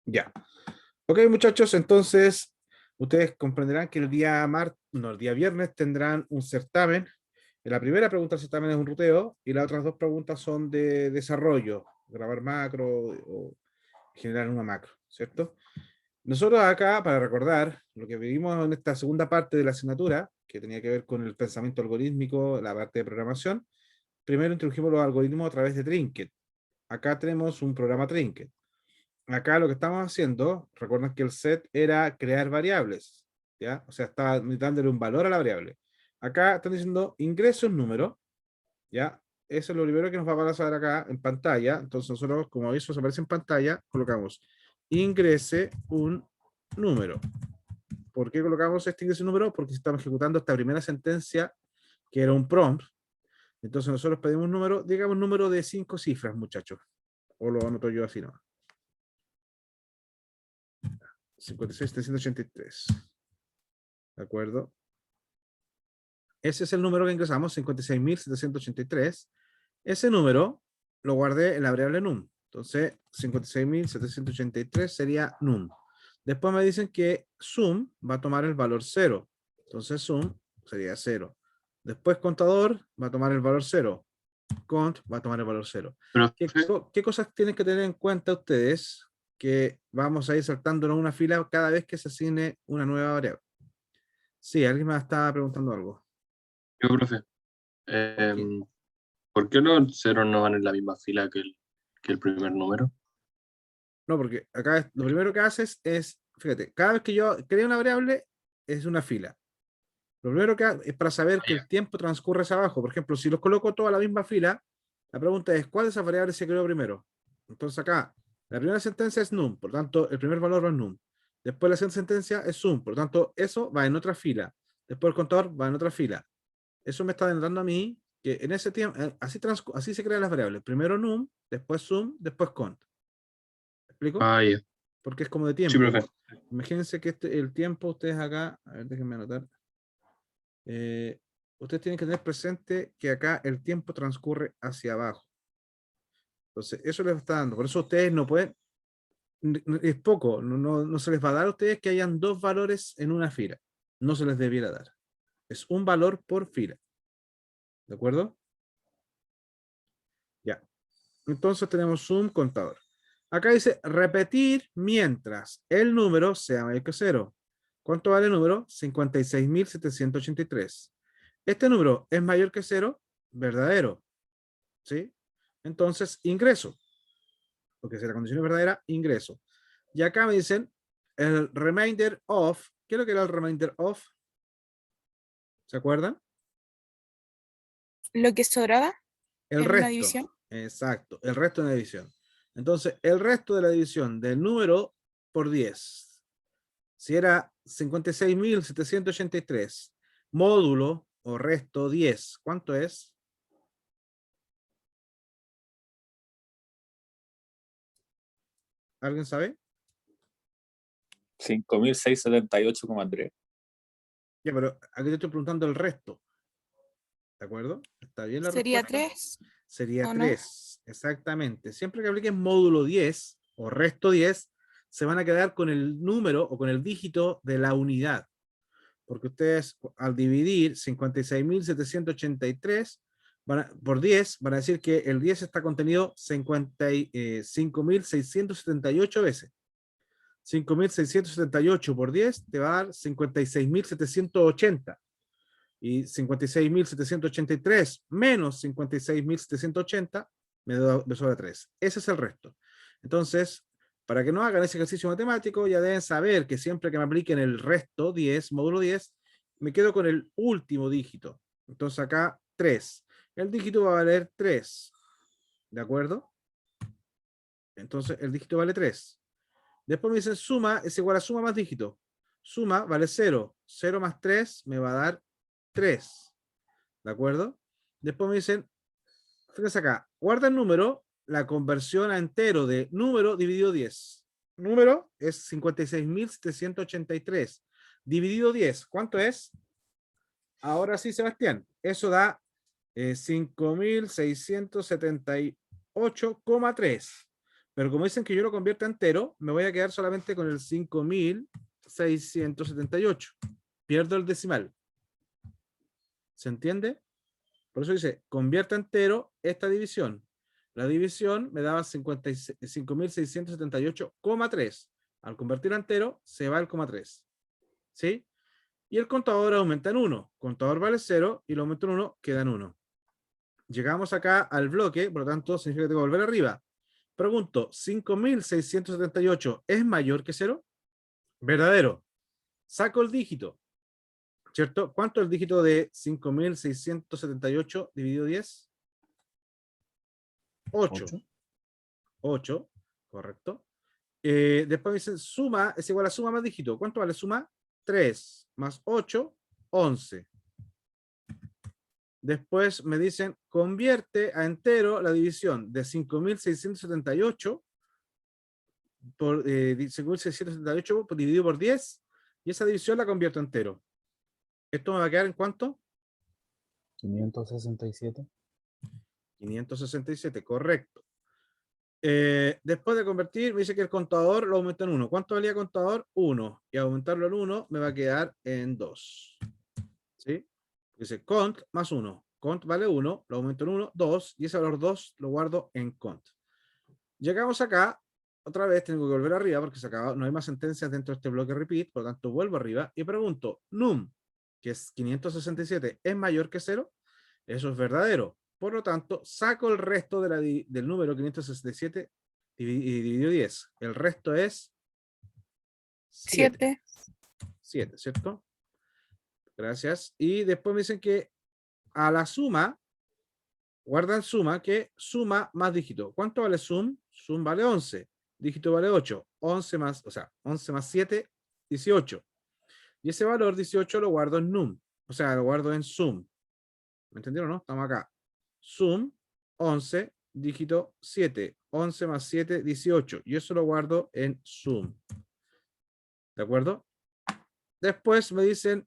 Ya. Ok, muchachos, entonces ustedes comprenderán que el día viernes tendrán un certamen. La primera pregunta del certamen es un ruteo y las otras dos preguntas son de desarrollo, grabar macro o generar una macro, ¿cierto? Nosotros acá, para recordar lo que vivimos en esta segunda parte de la asignatura, que tenía que ver con el pensamiento algorítmico, la parte de programación, primero introdujimos los algoritmos a través de Trinket. Acá tenemos un programa Trinket. Acá lo que estamos haciendo, recuerden que el set era crear variables, ¿ya? O sea, estaba dándole un valor a la variable. Acá están diciendo ingreso un número, ¿ya? Eso es lo primero que nos va a pasar acá en pantalla. Entonces nosotros, como eso se aparece en pantalla, colocamos ingrese un número. ¿Por qué colocamos este ingrese un número? Porque estamos ejecutando esta primera sentencia, que era un prompt. Entonces nosotros pedimos un número, digamos un número de 5 cifras, muchachos. O lo anoto yo así, ¿no? 56.383. ¿De acuerdo? Ese es el número que ingresamos, 56.783. Ese número lo guardé en la variable num. Entonces, 56.783 sería num. Después me dicen que sum va a tomar el valor 0. Entonces, sum sería 0. Después, contador va a tomar el valor 0. Cont va a tomar el valor 0. Profe, ¿Qué cosas tienen que tener en cuenta ustedes? Que vamos a ir saltándonos una fila cada vez que se asigne una nueva variable. Sí, alguien me estaba preguntando algo. profe, ¿Por qué? em, ¿por qué los ceros no van en la misma fila que el primer número? No, porque acá lo primero que haces es, fíjate, cada vez que yo creo una variable, es una fila. Lo primero que es para saber que el tiempo transcurre hacia abajo. Por ejemplo, si los coloco todos a la misma fila, la pregunta es, ¿cuál de esas variables se creó primero? Entonces acá, la primera sentencia es num, por tanto, el primer valor va en num. Después la siguiente sentencia es sum, por tanto, eso va en otra fila. Después el contador va en otra fila. Eso me está denotando a mí que en ese tiempo, así se crean las variables. Primero num, después sum, después cont. ¿Me explico? Ah, ya. Porque es como de Sí, tiempo. profe. Imagínense que el tiempo, ustedes acá, a ver, déjenme anotar. eh, Ustedes tienen que tener presente que acá el tiempo transcurre hacia abajo. Entonces, eso les está dando. Por eso ustedes no pueden, es poco, no se les va a dar a ustedes que hayan dos valores en una fila. No se les debiera dar. Es un valor por fila. ¿De acuerdo? Ya. Entonces tenemos un contador. Acá dice repetir mientras el número sea mayor que 0. ¿Cuánto vale el número? 56.783. Este número es mayor que 0, verdadero. ¿Sí? Entonces, ingreso. Porque si la condición es verdadera, ingreso. Y acá me dicen el remainder of. ¿Qué es lo que era el remainder of? ¿Se acuerdan? Lo que sobraba El en una resto. división. Exacto, el resto de la división. Entonces, el resto de la división del número por 10. Si era 56.783 módulo o resto 10, ¿cuánto es? ¿Alguien sabe? 5.678,3. Ya, pero aquí te estoy preguntando el resto. ¿De acuerdo? ¿Está bien la Sería respuesta? 3, Sería ¿o no? 3, exactamente. Siempre que apliquen módulo 10 o resto 10, se van a quedar con el número o con el dígito de la unidad. Porque ustedes al dividir 56.783 por 10, van a decir que el 10 está contenido 5.678 veces. 5.678 por 10 te va a dar 56.780. Y 56.783 menos 56.780 me sobra 3. Ese es el resto. Entonces, para que no hagan ese ejercicio matemático, ya deben saber que siempre que me apliquen el resto 10, módulo 10, me quedo con el último dígito. Entonces acá 3. El dígito va a valer 3. ¿De acuerdo? Entonces el dígito vale 3. Después me dicen suma es igual a suma más dígito. Suma vale 0. 0 más 3 me va a dar 3. ¿De acuerdo? Después me dicen, fíjense acá, guarda el número, la conversión a entero de número dividido 10. Número es 56.783. Dividido 10, ¿cuánto es? Ahora sí, Sebastián, eso da 5.678,3. Pero como dicen que yo lo convierto a entero, me voy a quedar solamente con el 5.678. Pierdo el decimal. ¿Se entiende? Por eso dice, convierta entero esta división. La división me daba 5.678,3. Al convertir a entero, se va el coma 3. ¿Sí? Y el contador aumenta en 1. Contador vale 0 y lo aumento en 1, queda en 1. Llegamos acá al bloque, por lo tanto, significa que tengo que volver arriba. Pregunto, ¿5.678 es mayor que 0? Verdadero. Saco el dígito. ¿Cierto? ¿Cuánto es el dígito de 5.678 dividido 10? 8. 8, correcto. Después me dicen suma es igual a suma más dígito. ¿Cuánto vale suma? 3 más 8, 11. Después me dicen convierte a entero la división de 5.678 por 5.678 dividido por 10 y esa división la convierto a entero. ¿Esto me va a quedar en cuánto? 567. 567, correcto. Después de convertir, me dice que el contador lo aumenta en 1. ¿Cuánto valía el contador? 1. Y aumentarlo en 1 me va a quedar en 2. ¿Sí? Dice cont más 1. Cont vale 1, lo aumento en 1, 2. Y ese valor 2 lo guardo en cont. Llegamos acá. Otra vez tengo que volver arriba porque se acaba, no hay más sentencias dentro de este bloque repeat. Por lo tanto, vuelvo arriba y pregunto, num, que es 567, ¿es mayor que 0? Eso es verdadero. Por lo tanto, saco el resto del número 567 dividido 10. El resto es 7. 7, ¿cierto? Gracias. Y después me dicen que a la suma, guardan suma, que suma más dígito. ¿Cuánto vale sum? Sum vale 11. Dígito vale 8. 11 más, o sea, 11 más 7, 18. Y ese valor 18 lo guardo en num. O sea, lo guardo en sum. ¿Me entendieron, no? Estamos acá. Sum 11, dígito 7. 11 más 7, 18. Y eso lo guardo en sum. ¿De acuerdo? Después me dicen,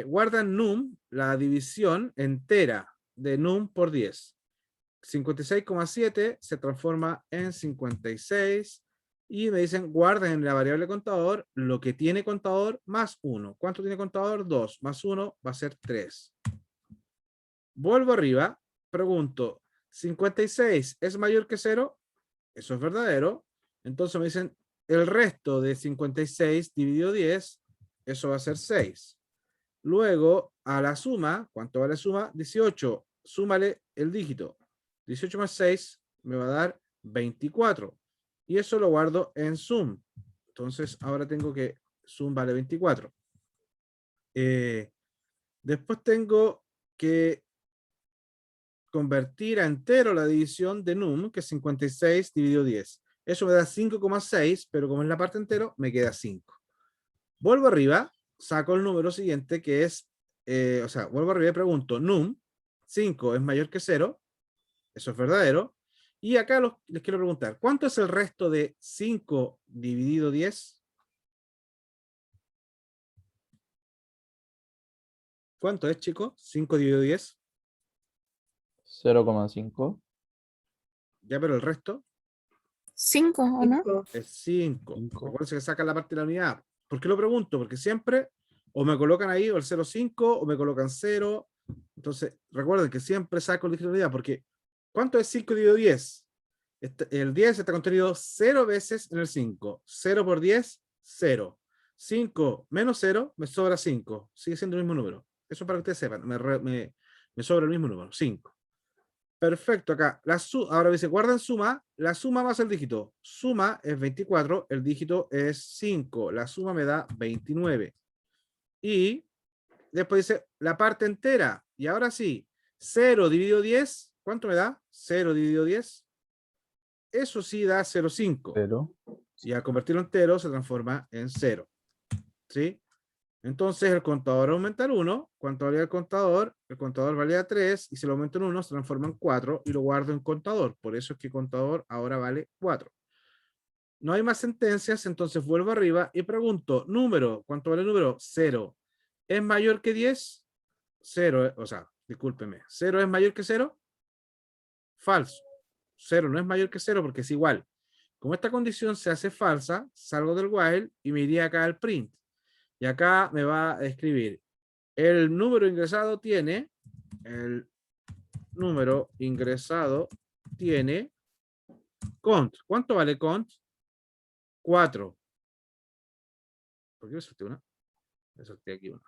guarda en num la división entera de num por 10. 56,7 se transforma en 56. Y me dicen, guarda en la variable contador lo que tiene contador más 1. ¿Cuánto tiene contador? 2. Más 1 va a ser 3. Vuelvo arriba, pregunto, ¿56 es mayor que 0? Eso es verdadero. Entonces me dicen, el resto de 56 dividido 10, eso va a ser 6. Luego, a la suma, ¿cuánto vale suma? 18. Súmale el dígito. 18 más 6 me va a dar 24. Y eso lo guardo en sum. Entonces, ahora tengo que sum vale 24. Después tengo que convertir a entero la división de num, que es 56 dividido 10. Eso me da 5,6, pero como es la parte entero, me queda 5. Vuelvo arriba, saco el número siguiente, que es, vuelvo arriba y pregunto, num, 5 es mayor que 0, eso es verdadero. Y acá les quiero preguntar, ¿cuánto es el resto de 5 dividido 10? ¿Cuánto es, chicos? 5 dividido 10. 0,5. Ya, pero el resto 5, ¿o no? es 5. 5. Acuérdense que sacan la parte de la unidad. ¿Por qué lo pregunto? Porque siempre o me colocan ahí o el 0,5 o me colocan 0. Entonces, recuerden que siempre saco el dígito de unidad porque ¿cuánto es 5 dividido 10? El 10 está contenido 0 veces en el 5. 0 por 10, 0. 5 menos 0 me sobra 5. Sigue siendo el mismo número. Eso para que ustedes sepan. Me sobra el mismo número, 5. Perfecto, acá. Ahora dice, guarda en suma, la suma más el dígito. Suma es 24, el dígito es 5. La suma me da 29. Y después dice la parte entera. Y ahora sí, 0 dividido 10, ¿cuánto me da? 0 dividido 10. Eso sí da 0,5. 0. Y al convertirlo entero se transforma en 0. ¿Sí? Entonces el contador aumenta en 1. ¿Cuánto valía el contador? El contador valía 3 y si lo aumento en 1 se transforma en 4 y lo guardo en contador. Por eso es que contador ahora vale 4. No hay más sentencias, entonces vuelvo arriba y pregunto, número, ¿cuánto vale el número? 0. ¿Es mayor que 10? 0, discúlpeme. ¿0 es mayor que 0? Falso. 0 no es mayor que 0 porque es igual. Como esta condición se hace falsa, salgo del while y me iría acá al print. Y acá me va a escribir el número ingresado tiene, cont. ¿Cuánto vale cont? 4. ¿Por qué me solté una? Me solté aquí una.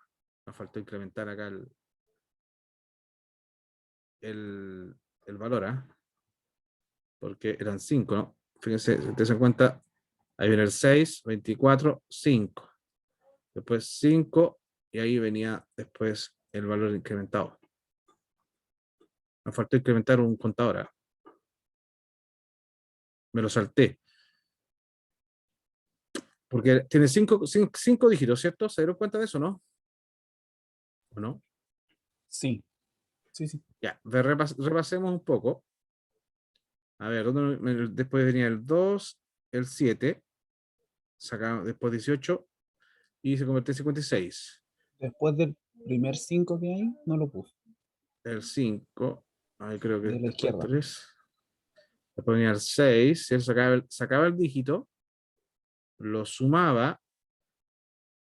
Me faltó incrementar acá el valor, ¿ah? Porque eran 5, ¿no? Fíjense, si te das cuenta, ahí viene el 6, 24, 5. Después 5, y ahí venía después el valor incrementado. Me faltó incrementar un contador, ¿ah? Me lo salté. Porque tiene 5 dígitos, ¿cierto? ¿Se dieron cuenta de eso, no? ¿O no? Sí. Sí, sí. Ya, repasemos un poco. A ver, después venía el 2, el 7, sacamos después 18 y se convirtió en 56. Después del primer 5 que hay, no lo puse. El 5, ahí creo que De la después izquierda. 3. Después venía el 6, si él sacaba el dígito, lo sumaba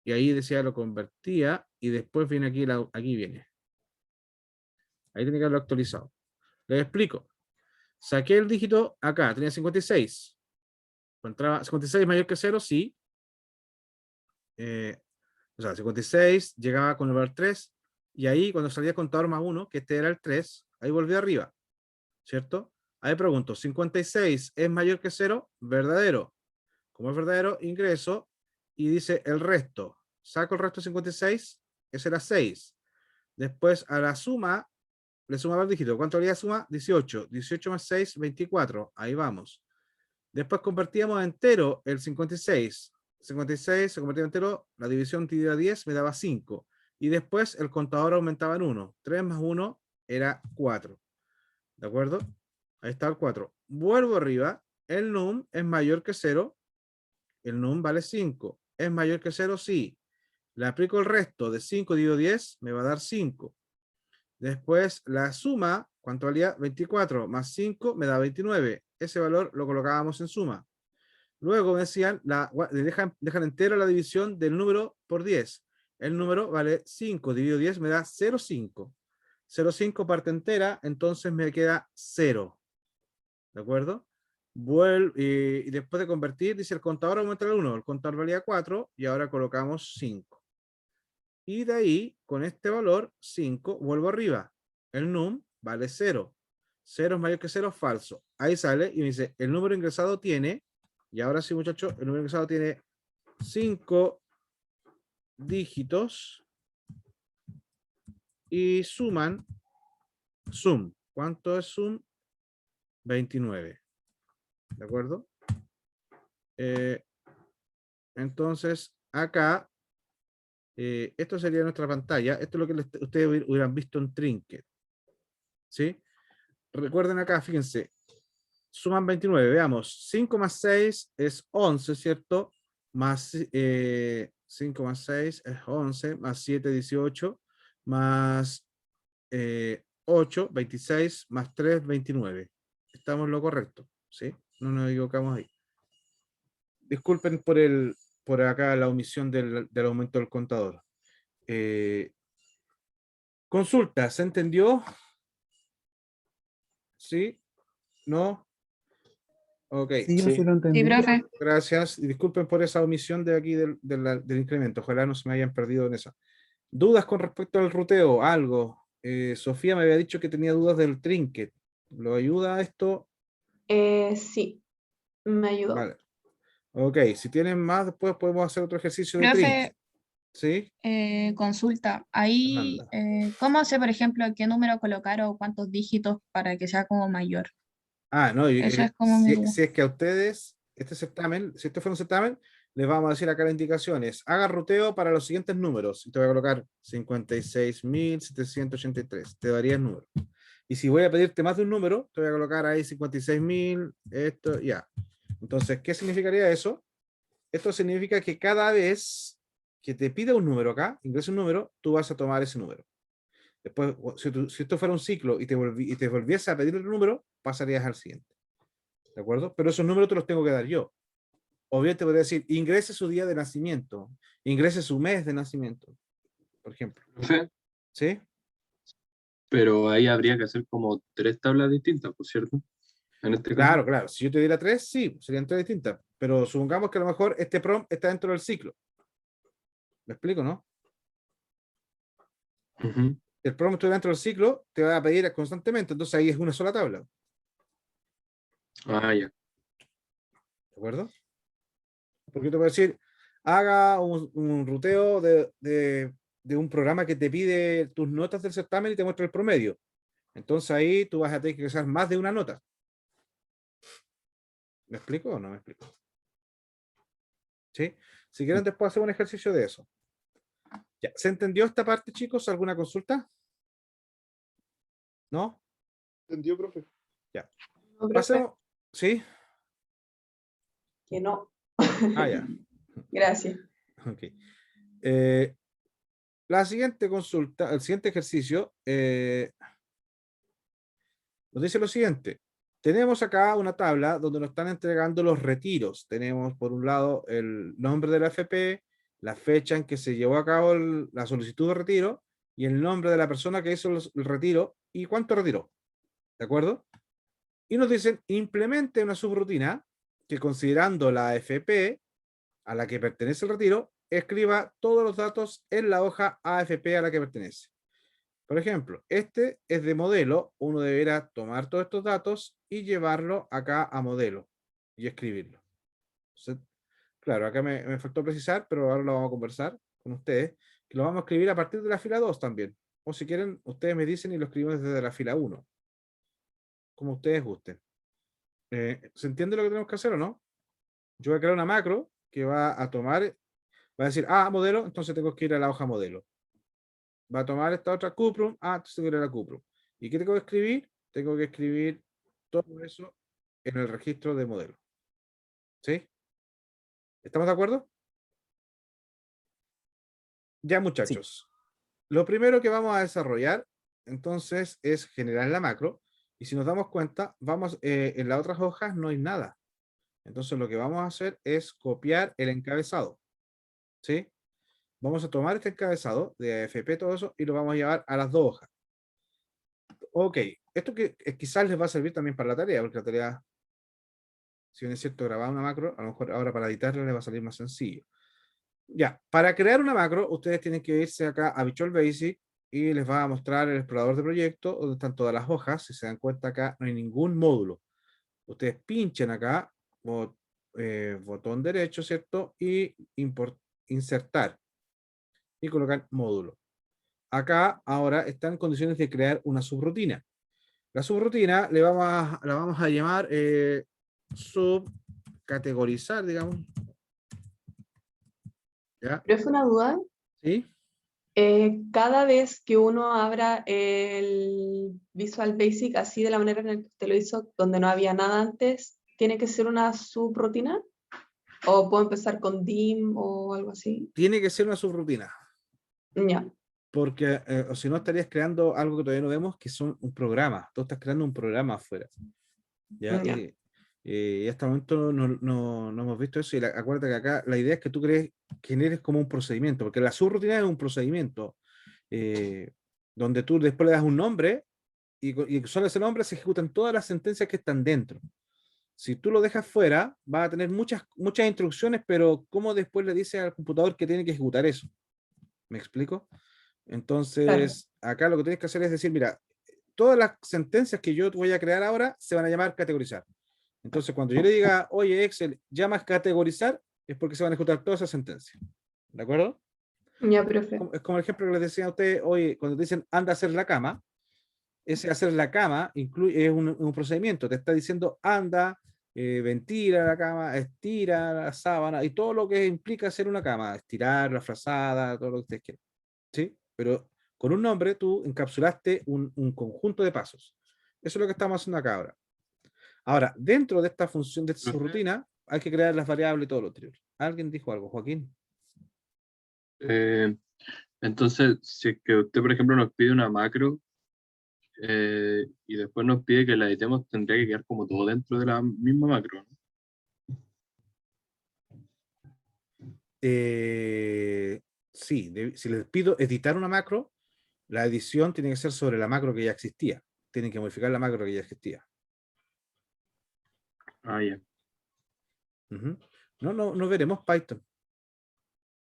y ahí decía lo convertía y después viene aquí, aquí viene. Ahí tiene que haberlo actualizado. Les explico. Saqué el dígito acá, tenía 56. Entraba 56 mayor que 0, sí. O sea, 56 llegaba con el valor 3 y ahí cuando salía contador más 1, que este era el 3, ahí volvió arriba, ¿cierto? Ahí pregunto, 56 es mayor que 0, verdadero. Como es verdadero, ingreso y dice el resto. Saco el resto de 56, ese era 6. Después a la suma, le sumaba el dígito. ¿Cuánto valía la suma? 18. 18 más 6, 24. Ahí vamos. Después convertíamos a entero el 56. 56 se convertía en entero, la división dividida a 10 me daba 5. Y después el contador aumentaba en 1. 3 más 1 era 4. ¿De acuerdo? Ahí está el 4. Vuelvo arriba. El num es mayor que 0. El num vale 5. ¿Es mayor que 0? Sí. Le aplico el resto de 5 dividido 10, me va a dar 5. Después la suma, ¿cuánto valía? 24 más 5 me da 29. Ese valor lo colocábamos en suma. Luego me decían, dejan entero la división del número por 10. El número vale 5 dividido 10 me da 0,5. 0,5 parte entera, entonces me queda 0. ¿De acuerdo? Y después de convertir, dice el contador aumenta el 1. El contador valía 4 y ahora colocamos 5. Y de ahí, con este valor, 5, vuelvo arriba. El num vale 0. 0 es mayor que 0, falso. Ahí sale y me dice, el número ingresado tiene, y ahora sí, muchachos, el número ingresado tiene 5 dígitos y suman, sum. ¿Cuánto es sum? 29. ¿De acuerdo? Entonces, acá, esto sería nuestra pantalla. Esto es lo que ustedes hubieran visto en Trinket. ¿Sí? Recuerden acá, fíjense, suman 29, veamos, 5 más 6 es 11, ¿cierto? Más 5 más 6 es 11, más 7, 18, más 8, 26, más 3, 29. Estamos en lo correcto, ¿sí? No nos equivocamos ahí. Disculpen por acá la omisión del aumento del contador. Consulta, ¿se entendió? ¿Sí? ¿No? Ok. Sí, yo sí lo Sí, entendí. profe. Gracias. Y disculpen por esa omisión de aquí del incremento. Ojalá no se me hayan perdido en esa. ¿Dudas con respecto al ruteo? Algo. Sofía me había dicho que tenía dudas del trinket. ¿Lo ayuda esto? Sí, me ayudó. Vale. Ok, si tienen más, después podemos hacer otro ejercicio de Profe, trinket. ¿Sí? consulta. Ahí, Fernanda. ¿cómo sé, por ejemplo, qué número colocar o cuántos dígitos para que sea como mayor? Ah, no, Eso es como mi duda. si es que a ustedes, este certamen, si este fuera un certamen, les vamos a decir acá las indicaciones. Haga ruteo para los siguientes números. Y te voy a colocar 56.783. Te daría el número. Y si voy a pedirte más de un número, te voy a colocar ahí 56.000, esto, ya. Entonces, ¿qué significaría eso? Esto significa que cada vez que te pida un número acá, ingresa un número, tú vas a tomar ese número. Después, si esto fuera un ciclo y te volviese a pedir el número, pasarías al siguiente. ¿De acuerdo? Pero esos números te los tengo que dar yo. O bien te podría decir, ingrese su día de nacimiento, ingrese su mes de nacimiento, por ejemplo. Profe, ¿Sí? pero ahí habría que hacer como 3 tablas distintas, por cierto, en este caso. Claro, claro. Si yo te diera 3, sí, serían 3 distintas. Pero supongamos que a lo mejor este prompt está dentro del ciclo. ¿Me explico, no? Ujú. El prompt estuviera dentro del ciclo, te va a pedir constantemente, entonces ahí es una sola tabla. ¿De Ah, ya. acuerdo? Porque te puedo decir, haga un ruteo de un programa que te pide tus notas del certamen y te muestra el promedio. Entonces ahí tú vas a tener que usar más de una nota. ¿Me explico o no me explico? ¿Sí? Si quieren, después hacer un ejercicio de eso. Ya. ¿Se entendió esta parte, chicos? ¿Alguna consulta? ¿No? ¿Entendió, profe? Ya. No, profe, Pasemos. ¿Sí? que no. Ah, ya. Gracias. Ok. La siguiente consulta, el siguiente ejercicio, nos dice lo siguiente. Tenemos acá una tabla donde nos están entregando los retiros. Tenemos por un lado el nombre de la FP, la fecha en que se llevó a cabo la solicitud de retiro y el nombre de la persona que hizo el retiro y cuánto retiró. ¿De acuerdo? Y nos dicen, implemente una subrutina que considerando la FP a la que pertenece el retiro, escriba todos los datos en la hoja AFP a la que pertenece. Por ejemplo, este es de modelo, uno deberá tomar todos estos datos y llevarlo acá a modelo y escribirlo. Entonces, claro, acá me faltó precisar, pero ahora lo vamos a conversar con ustedes, que lo vamos a escribir a partir de la fila 2 también. O si quieren, ustedes me dicen y lo escribimos desde la fila 1, como ustedes gusten. ¿Se entiende lo que tenemos que hacer o no? Yo voy a crear una macro que va a tomar, va a decir, modelo, entonces tengo que ir a la hoja modelo. Va a tomar esta otra Cuprum, entonces tengo que ir a la Cuprum. ¿Y qué tengo que escribir? Tengo que escribir todo eso en el registro de modelo. ¿Sí? ¿Estamos de acuerdo? Ya, Sí. muchachos. Lo primero que vamos a desarrollar, entonces, es generar la macro. Y si nos damos cuenta, vamos, en las otras hojas no hay nada. Entonces, lo que vamos a hacer es copiar el encabezado. ¿Sí? Vamos a tomar este encabezado de AFP, todo eso, y lo vamos a llevar a las dos hojas. Ok, esto que quizás les va a servir también para la tarea, porque la tarea, si bien es cierto, grabar una macro, a lo mejor ahora para editarla les va a salir más sencillo. Ya, para crear una macro, ustedes tienen que irse acá a Visual Basic y les va a mostrar el explorador de proyecto, donde están todas las hojas. Si se dan cuenta acá, no hay ningún módulo. Ustedes pinchen acá, botón derecho, ¿cierto? Y insertar y colocar módulo. Acá ahora están en condiciones de crear una subrutina. La subrutina la vamos a llamar subcategorizar, digamos. ¿Ya? Pero es una duda. ¿Sí? Cada vez que uno abra el Visual Basic así de la manera en la que usted lo hizo, donde no había nada antes, ¿tiene que ser una subrutina? ¿O puedo empezar con dim o algo así? Tiene que ser una subrutina. Ya, Porque o si no estarías creando algo que todavía no vemos, que son un programa. Tú estás creando un programa afuera. ¿Ya? ya. Y hasta el momento no hemos visto eso. Y acuérdate que acá la idea es que tú generes como un procedimiento, porque la subrutina es un procedimiento donde tú después le das un nombre y solo ese nombre se ejecutan todas las sentencias que están dentro. Si tú lo dejas fuera, va a tener muchas instrucciones, pero ¿cómo después le dices al computador que tiene que ejecutar eso? ¿Me explico? Claro. Entonces, acá lo que tienes que hacer es decir, mira, todas las sentencias que yo voy a crear ahora se van a llamar categorizar. Entonces, cuando yo le diga, oye, Excel, llamas categorizar, es porque se van a ejecutar todas esas sentencias. ¿De acuerdo? Ya, profe. Es como el ejemplo que les decía a ustedes, oye, cuando te dicen, anda a hacer la cama, ese hacer la cama es un procedimiento. Te está diciendo, anda, ventila la cama, estira la sábana y todo lo que implica hacer una cama, estirar la frazada, todo lo que ustedes quieran. ¿Sí? Pero con un nombre tú encapsulaste un conjunto de pasos. Eso es lo que estamos haciendo acá ahora. Ahora, dentro de esta función, de esta Profe, rutina, hay que crear las variables y todo lo anterior. ¿Alguien dijo algo, Joaquín? entonces, si es que usted, por ejemplo, nos pide una macro y después nos pide que la editemos, tendría que quedar como todo dentro de la misma macro, ¿no? Sí, si les pido editar una macro, la edición tiene que ser sobre la macro que ya existía. Tienen que modificar la macro que ya existía. Ah, ya. Ujú. No veremos Python.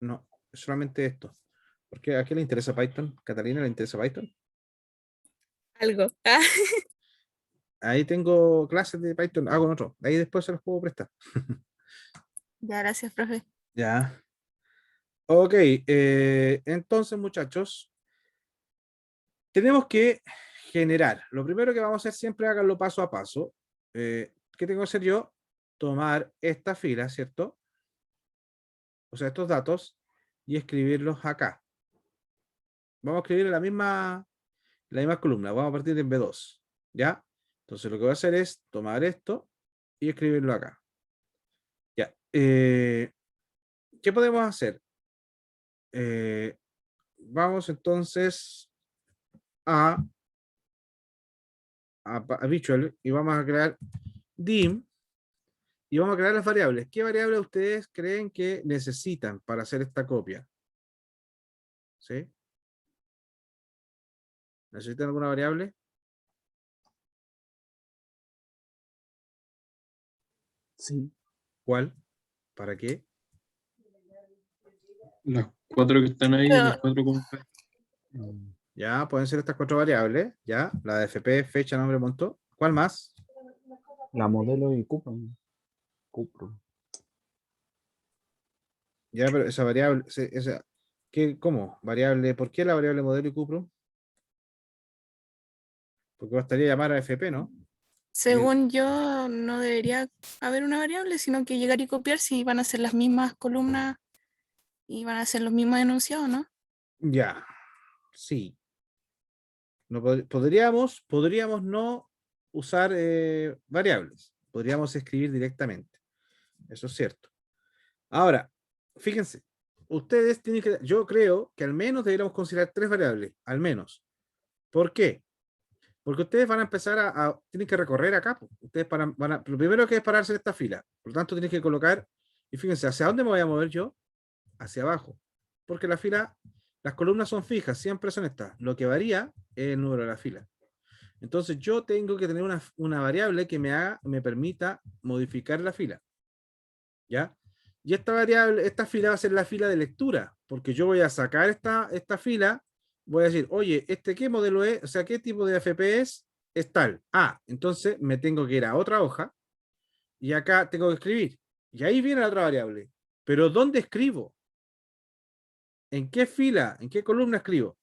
No, es solamente esto. ¿Por qué? ¿A qué le interesa Python? ¿Catalina le interesa Python? Algo. Ahí tengo clases de Python, hago en otro. Ahí después se los puedo prestar. Ya, gracias, profe. Ya. Ok, entonces muchachos, tenemos que generar. Lo primero que vamos a hacer siempre, háganlo paso a paso. ¿Qué tengo que hacer yo? Tomar esta fila, ¿cierto? O sea, estos datos y escribirlos acá. Vamos a escribir en la misma columna. Vamos a partir de B2. ¿Ya? Entonces lo que voy a hacer es tomar esto y escribirlo acá. Ya. ¿Qué podemos hacer? Vamos entonces a Visual y vamos a crear dim y vamos a crear las variables. ¿Qué variables ustedes creen que necesitan para hacer esta copia? ¿Sí? ¿Necesitan alguna variable? Sí. ¿Cuál? ¿Para qué? Las 4 que están ahí, Pero- las 4 con P. Mm, Ya, pueden ser estas 4 variables. Ya, la de FP, fecha, nombre, monto. ¿Cuál más? La modelo y Cupro. Cupro. Ya, pero esa variable, ¿cómo? Variable, ¿por qué la variable modelo y cupro? Porque bastaría llamar a FP, ¿no? Según yo, no debería haber una variable, sino que llegar y copiar si van a ser las mismas columnas y van a ser los mismos enunciados, ¿no? Ya, sí. No podríamos no usar variables. Podríamos escribir directamente. Eso es cierto. Ahora, fíjense, ustedes tienen que, yo creo que al menos deberíamos considerar 3 variables, al menos. ¿Por qué? Porque ustedes van a empezar tienen que recorrer acá. Po. Ustedes lo primero que es pararse en esta fila. Por lo tanto, tienen que colocar, y fíjense, ¿hacia dónde me voy a mover yo? Hacia abajo. Porque la fila, las columnas son fijas, siempre son estas. Lo que varía es el número de la fila. Entonces yo tengo que tener una variable que me permita modificar la fila. ¿Ya? Y esta variable, esta fila va a ser la fila de lectura, porque yo voy a sacar esta fila, voy a decir, oye, ¿qué modelo es? O sea, ¿qué tipo de AFP es? Es tal. Ah, entonces me tengo que ir a otra hoja y acá tengo que escribir. Y ahí viene la otra variable. Pero ¿dónde escribo? ¿En qué fila? ¿En qué columna escribo?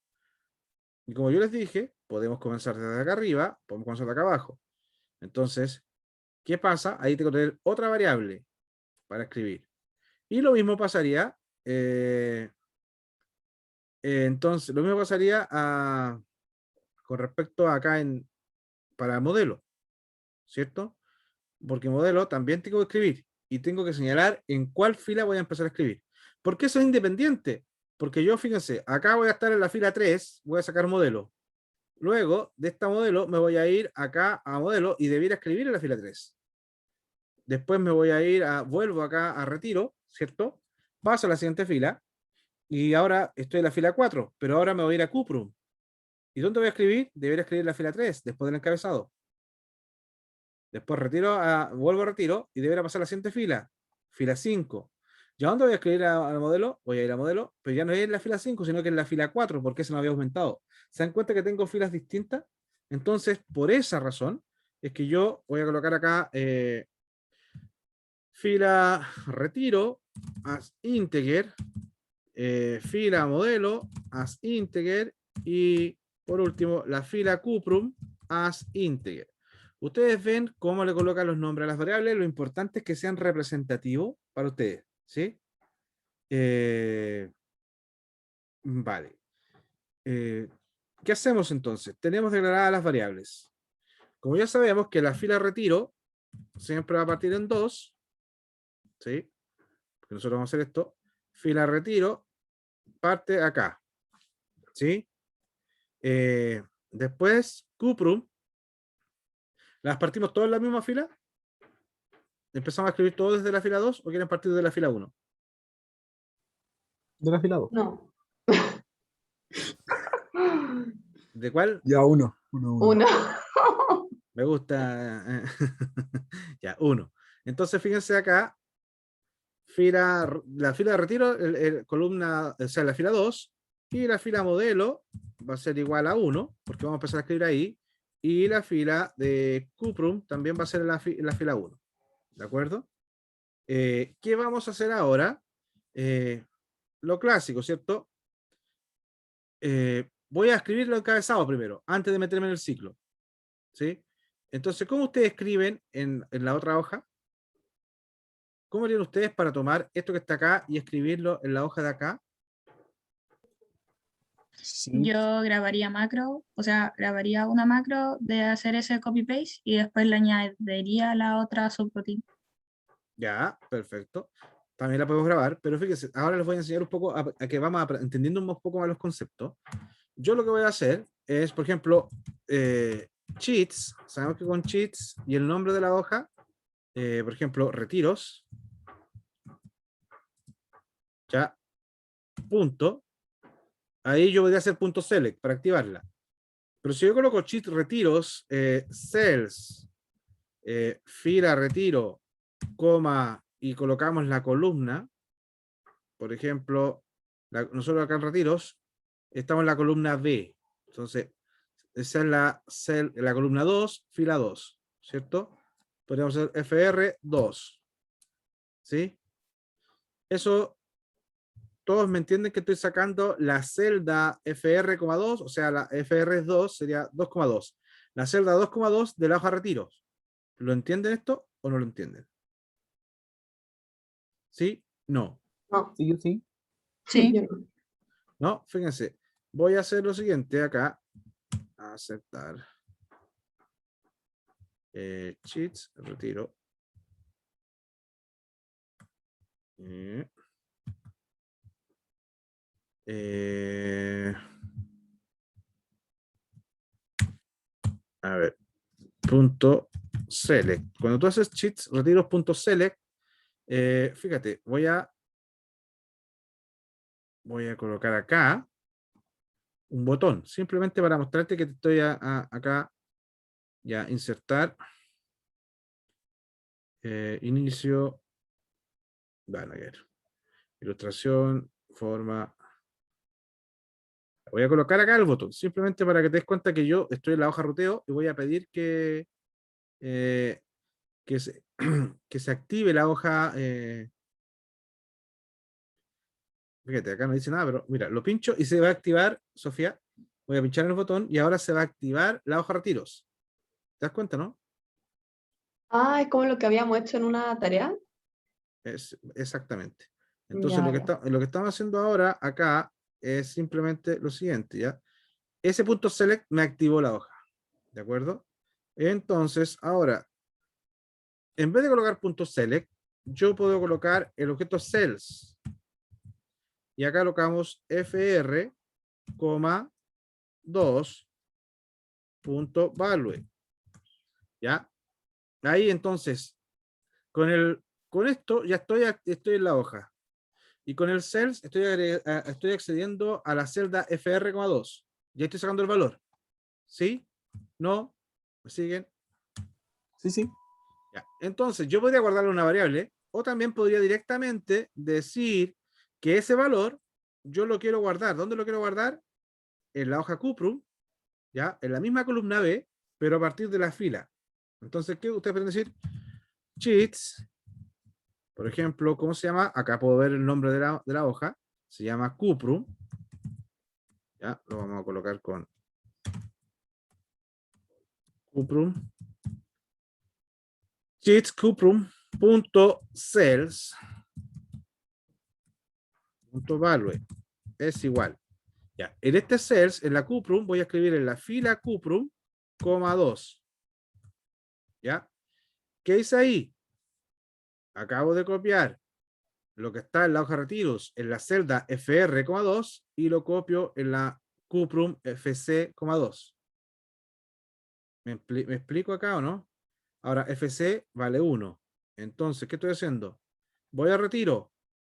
Y como yo les dije, podemos comenzar desde acá arriba, podemos comenzar de acá abajo. Entonces, ¿qué pasa? Ahí tengo que tener otra variable para escribir. Y lo mismo pasaría, entonces, lo mismo pasaría con respecto a acá para modelo, ¿cierto? Porque modelo también tengo que escribir y tengo que señalar en cuál fila voy a empezar a escribir. ¿Por qué eso es independiente? Porque yo, fíjense, acá voy a estar en la fila 3, voy a sacar modelo. Luego de esta modelo me voy a ir acá a modelo y debiera escribir en la fila 3. Después me voy a ir vuelvo acá a retiro, ¿cierto? Paso a la siguiente fila y ahora estoy en la fila 4, pero ahora me voy a ir a Cuprum. ¿Y dónde voy a escribir? Debería escribir en la fila 3, después del encabezado. Después vuelvo a retiro y debería pasar a la siguiente fila 5. ¿Ya dónde voy a escribir al modelo? Voy a ir a modelo, pero ya no es en la fila 5, sino que en la fila 4, porque se me había aumentado. ¿Se dan cuenta que tengo filas distintas? Entonces, por esa razón, es que yo voy a colocar acá fila retiro, as integer, fila modelo, as integer, y por último, la fila cuprum, as integer. Ustedes ven cómo le colocan los nombres a las variables. Lo importante es que sean representativos para ustedes, ¿sí? Vale. ¿Qué hacemos entonces? Tenemos declaradas las variables. Como ya sabemos que la fila retiro siempre va a partir en 2, ¿sí? Porque nosotros vamos a hacer esto. Fila retiro parte acá, ¿sí? Después Cuprum. ¿Las partimos todas en la misma fila? ¿Empezamos a escribir todo desde la fila 2 o quieren partir de la fila 1? De la fila 2. No. ¿De cuál? Ya, uno. Uno. Uno. Me gusta. Ya, 1. Entonces, fíjense acá. La fila de retiro, columna, o sea, la fila 2, y la fila modelo va a ser igual a 1, porque vamos a empezar a escribir ahí, y la fila de Cuprum también va a ser en la fila 1. ¿De acuerdo? ¿Qué vamos a hacer ahora? Lo clásico, ¿cierto? Voy a escribir lo encabezado primero, antes de meterme en el ciclo. ¿Sí? Entonces, ¿cómo ustedes escriben en la otra hoja? ¿Cómo harían ustedes para tomar esto que está acá y escribirlo en la hoja de acá? Sí. Yo grabaría macro, o sea, grabaría una macro de hacer ese copy-paste y después le añadiría la otra subroutine. Ya, perfecto. También la podemos grabar, pero fíjense, ahora les voy a enseñar un poco a que vamos entendiendo un poco más los conceptos. Yo lo que voy a hacer es, por ejemplo, cheats. Sabemos que con cheats y el nombre de la hoja, por ejemplo, retiros, ya, punto. Ahí yo podría hacer punto select para activarla. Pero si yo coloco cheat retiros, cells, fila retiro, coma, y colocamos la columna, por ejemplo, nosotros acá en retiros, estamos en la columna B. Entonces, esa es la columna 2, fila 2, ¿cierto? Podríamos hacer FR2. ¿Sí? Eso, todos me entienden que estoy sacando la celda FR,2, o sea, la FR2 sería 2,2. La celda 2,2 de la hoja retiros. ¿Lo entienden esto o no lo entienden? ¿Sí? No. No. Sí, yo sí. Sí. Yo no. No, fíjense. Voy a hacer lo siguiente acá. Aceptar. Cheats, retiro. A ver. Punto select. Cuando tú haces cheats, retiros punto select, fíjate, voy a colocar acá un botón, simplemente para mostrarte que estoy acá, ya, insertar, inicio, banner, ilustración, forma. Voy a colocar acá el botón, simplemente para que te des cuenta que yo estoy en la hoja ruteo y voy a pedir que se, que se active la hoja. Fíjate, acá no dice nada, pero mira, lo pincho y se va a activar, Sofía. Voy a pinchar en el botón y ahora se va a activar la hoja retiros. ¿Te das cuenta, no? Ah, es como lo que habíamos hecho en una tarea. Exactamente. Entonces, Ya, lo que ya. lo que estamos haciendo ahora acá es simplemente lo siguiente, ¿ya? Ese punto select me activó la hoja, ¿de acuerdo? Entonces, ahora, en vez de colocar punto select, yo puedo colocar el objeto cells. Y acá colocamos fr, 2 punto value. ¿Ya? Ahí entonces, con esto ya estoy en la hoja. Y con el cells estoy accediendo a la celda FR,2. Ya estoy sacando el valor. ¿Sí? ¿No? ¿Me siguen? Sí, sí. Ya. Entonces, yo podría guardarle una variable o también podría directamente decir que ese valor yo lo quiero guardar. ¿Dónde lo quiero guardar? En la hoja Cuprum, ¿ya? En la misma columna B, pero a partir de la fila. Entonces, ¿qué ustedes pueden decir? Cheats, por ejemplo, ¿cómo se llama? Acá puedo ver el nombre de la hoja. Se llama Cuprum. Ya, lo vamos a colocar con Cuprum. Cheats Cuprum.cells. .value es igual. Ya, en este cells, en la Cuprum, voy a escribir en la fila Cuprum, 2. ¿Ya? ¿Qué hice ahí? Acabo de copiar lo que está en la hoja retiros en la celda FR,2 y lo copio en la Cuprum FC,2. ¿Me explico acá o no? Ahora, FC vale 1. Entonces, ¿qué estoy haciendo? Voy a retiro,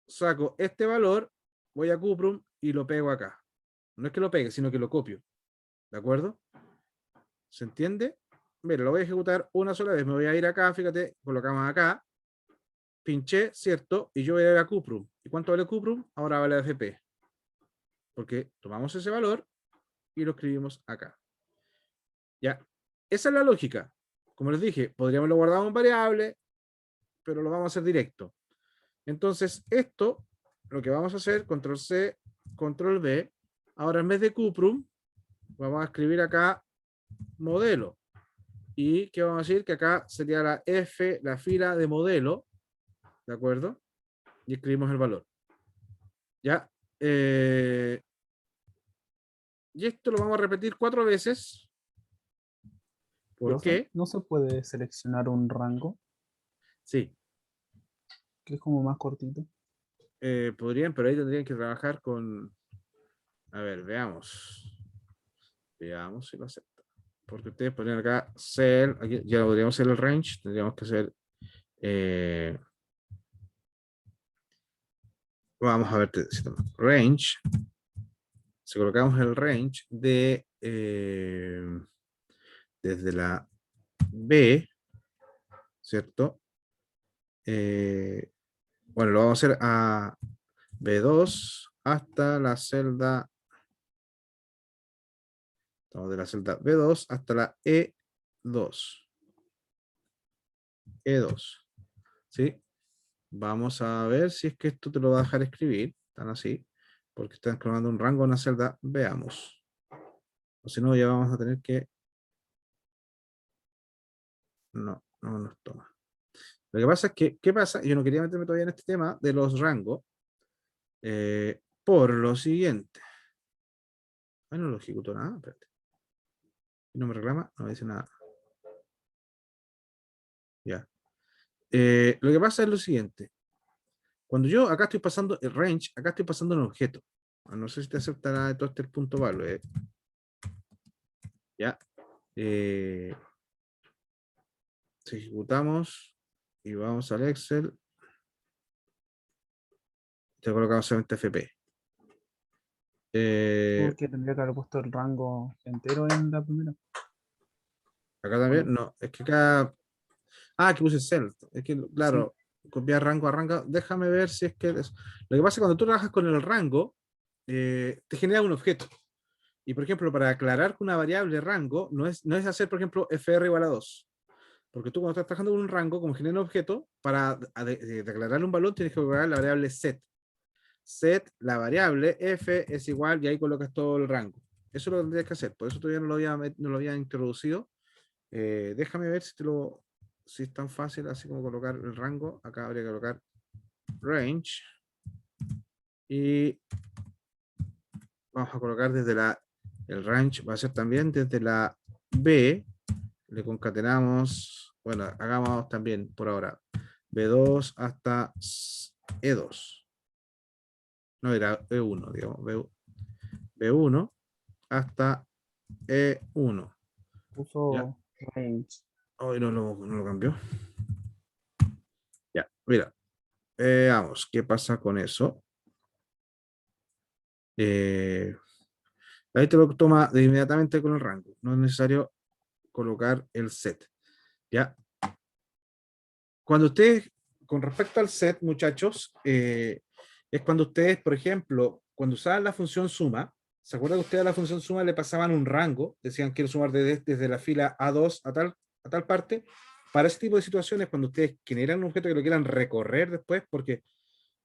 saco este valor, voy a Cuprum y lo pego acá. No es que lo pegue, sino que lo copio. ¿De acuerdo? ¿Se entiende? Mira, lo voy a ejecutar una sola vez. Me voy a ir acá, fíjate, colocamos acá, pinché, ¿cierto? Y yo voy a ir a Cuprum. ¿Y cuánto vale Cuprum? Ahora vale FP. Porque tomamos ese valor y lo escribimos acá. Ya, esa es la lógica. Como les dije, podríamos lo guardar en variable, pero lo vamos a hacer directo. Entonces, esto, lo que vamos a hacer, control C, control V. Ahora, en vez de Cuprum, vamos a escribir acá modelo. Y que vamos a decir que acá sería la F, la fila de modelo. ¿De acuerdo? Y escribimos el valor. ¿Ya? Y esto lo vamos a repetir 4 veces. ¿Por Profe, qué? ¿no se puede seleccionar un rango Sí, que es como más cortito? podrían, pero ahí tendrían que trabajar con... A ver, veamos. Veamos si lo acepta. Porque ustedes ponen acá cell, aquí ya podríamos hacer el range, tendríamos que hacer... vamos a ver, range. Si colocamos el range de... desde la B, ¿cierto? Bueno, lo vamos a hacer a B2 hasta la celda, estamos de la celda B2 hasta la E2. E2. ¿Sí? Vamos a ver si es que esto te lo va a dejar escribir. Están así, porque están clonando un rango en una celda. Veamos. O si no, ya vamos a tener que... No, no nos toma. Lo que pasa es que, ¿qué pasa? Yo no quería meterme todavía en este tema de los rangos. Por lo siguiente. Ay, no lo ejecuto nada. Espérate. No me reclama, no me dice nada. Ya. Lo que pasa es lo siguiente. Cuando yo acá estoy pasando el range, acá estoy pasando un objeto. No sé si te aceptará todo este punto value. Ya. Si ejecutamos y vamos al Excel, te colocamos solamente FP. Porque tendría que haber puesto el rango entero en la primera. Acá también, no, es que acá. Ah, que puse cell. Es que, claro, copiar rango a rango. Déjame ver si es que. Lo que pasa es que cuando tú trabajas con el rango, te genera un objeto. Y por ejemplo, para aclarar que una variable rango no es hacer, por ejemplo, fr igual a 2. Porque tú cuando estás trabajando con un rango, como genera un objeto, para declararle un valor tienes que colocar la variable set. Set, la variable f es igual y ahí colocas todo el rango. Eso es lo que tendrías que hacer. Por eso todavía no lo había introducido. Déjame ver si es tan fácil así como colocar el rango. Acá habría que colocar range. Y vamos a colocar desde el range, va a ser también desde la B. Le concatenamos, bueno, hagamos también por ahora B2 hasta E2. No, era E1, digamos, B1 hasta E1. Puso range. Hoy no lo cambió. Ya, mira. Veamos qué pasa con eso. Ahí te lo toma de inmediatamente con el rango. No es necesario colocar el set. ¿Ya? Cuando ustedes, con respecto al set, muchachos, es cuando ustedes, por ejemplo, cuando usaban la función suma, ¿se acuerdan que ustedes a la función suma le pasaban un rango? Decían, quiero sumar desde la fila A2 a tal parte. Para ese tipo de situaciones, cuando ustedes generan un objeto que lo quieran recorrer después, porque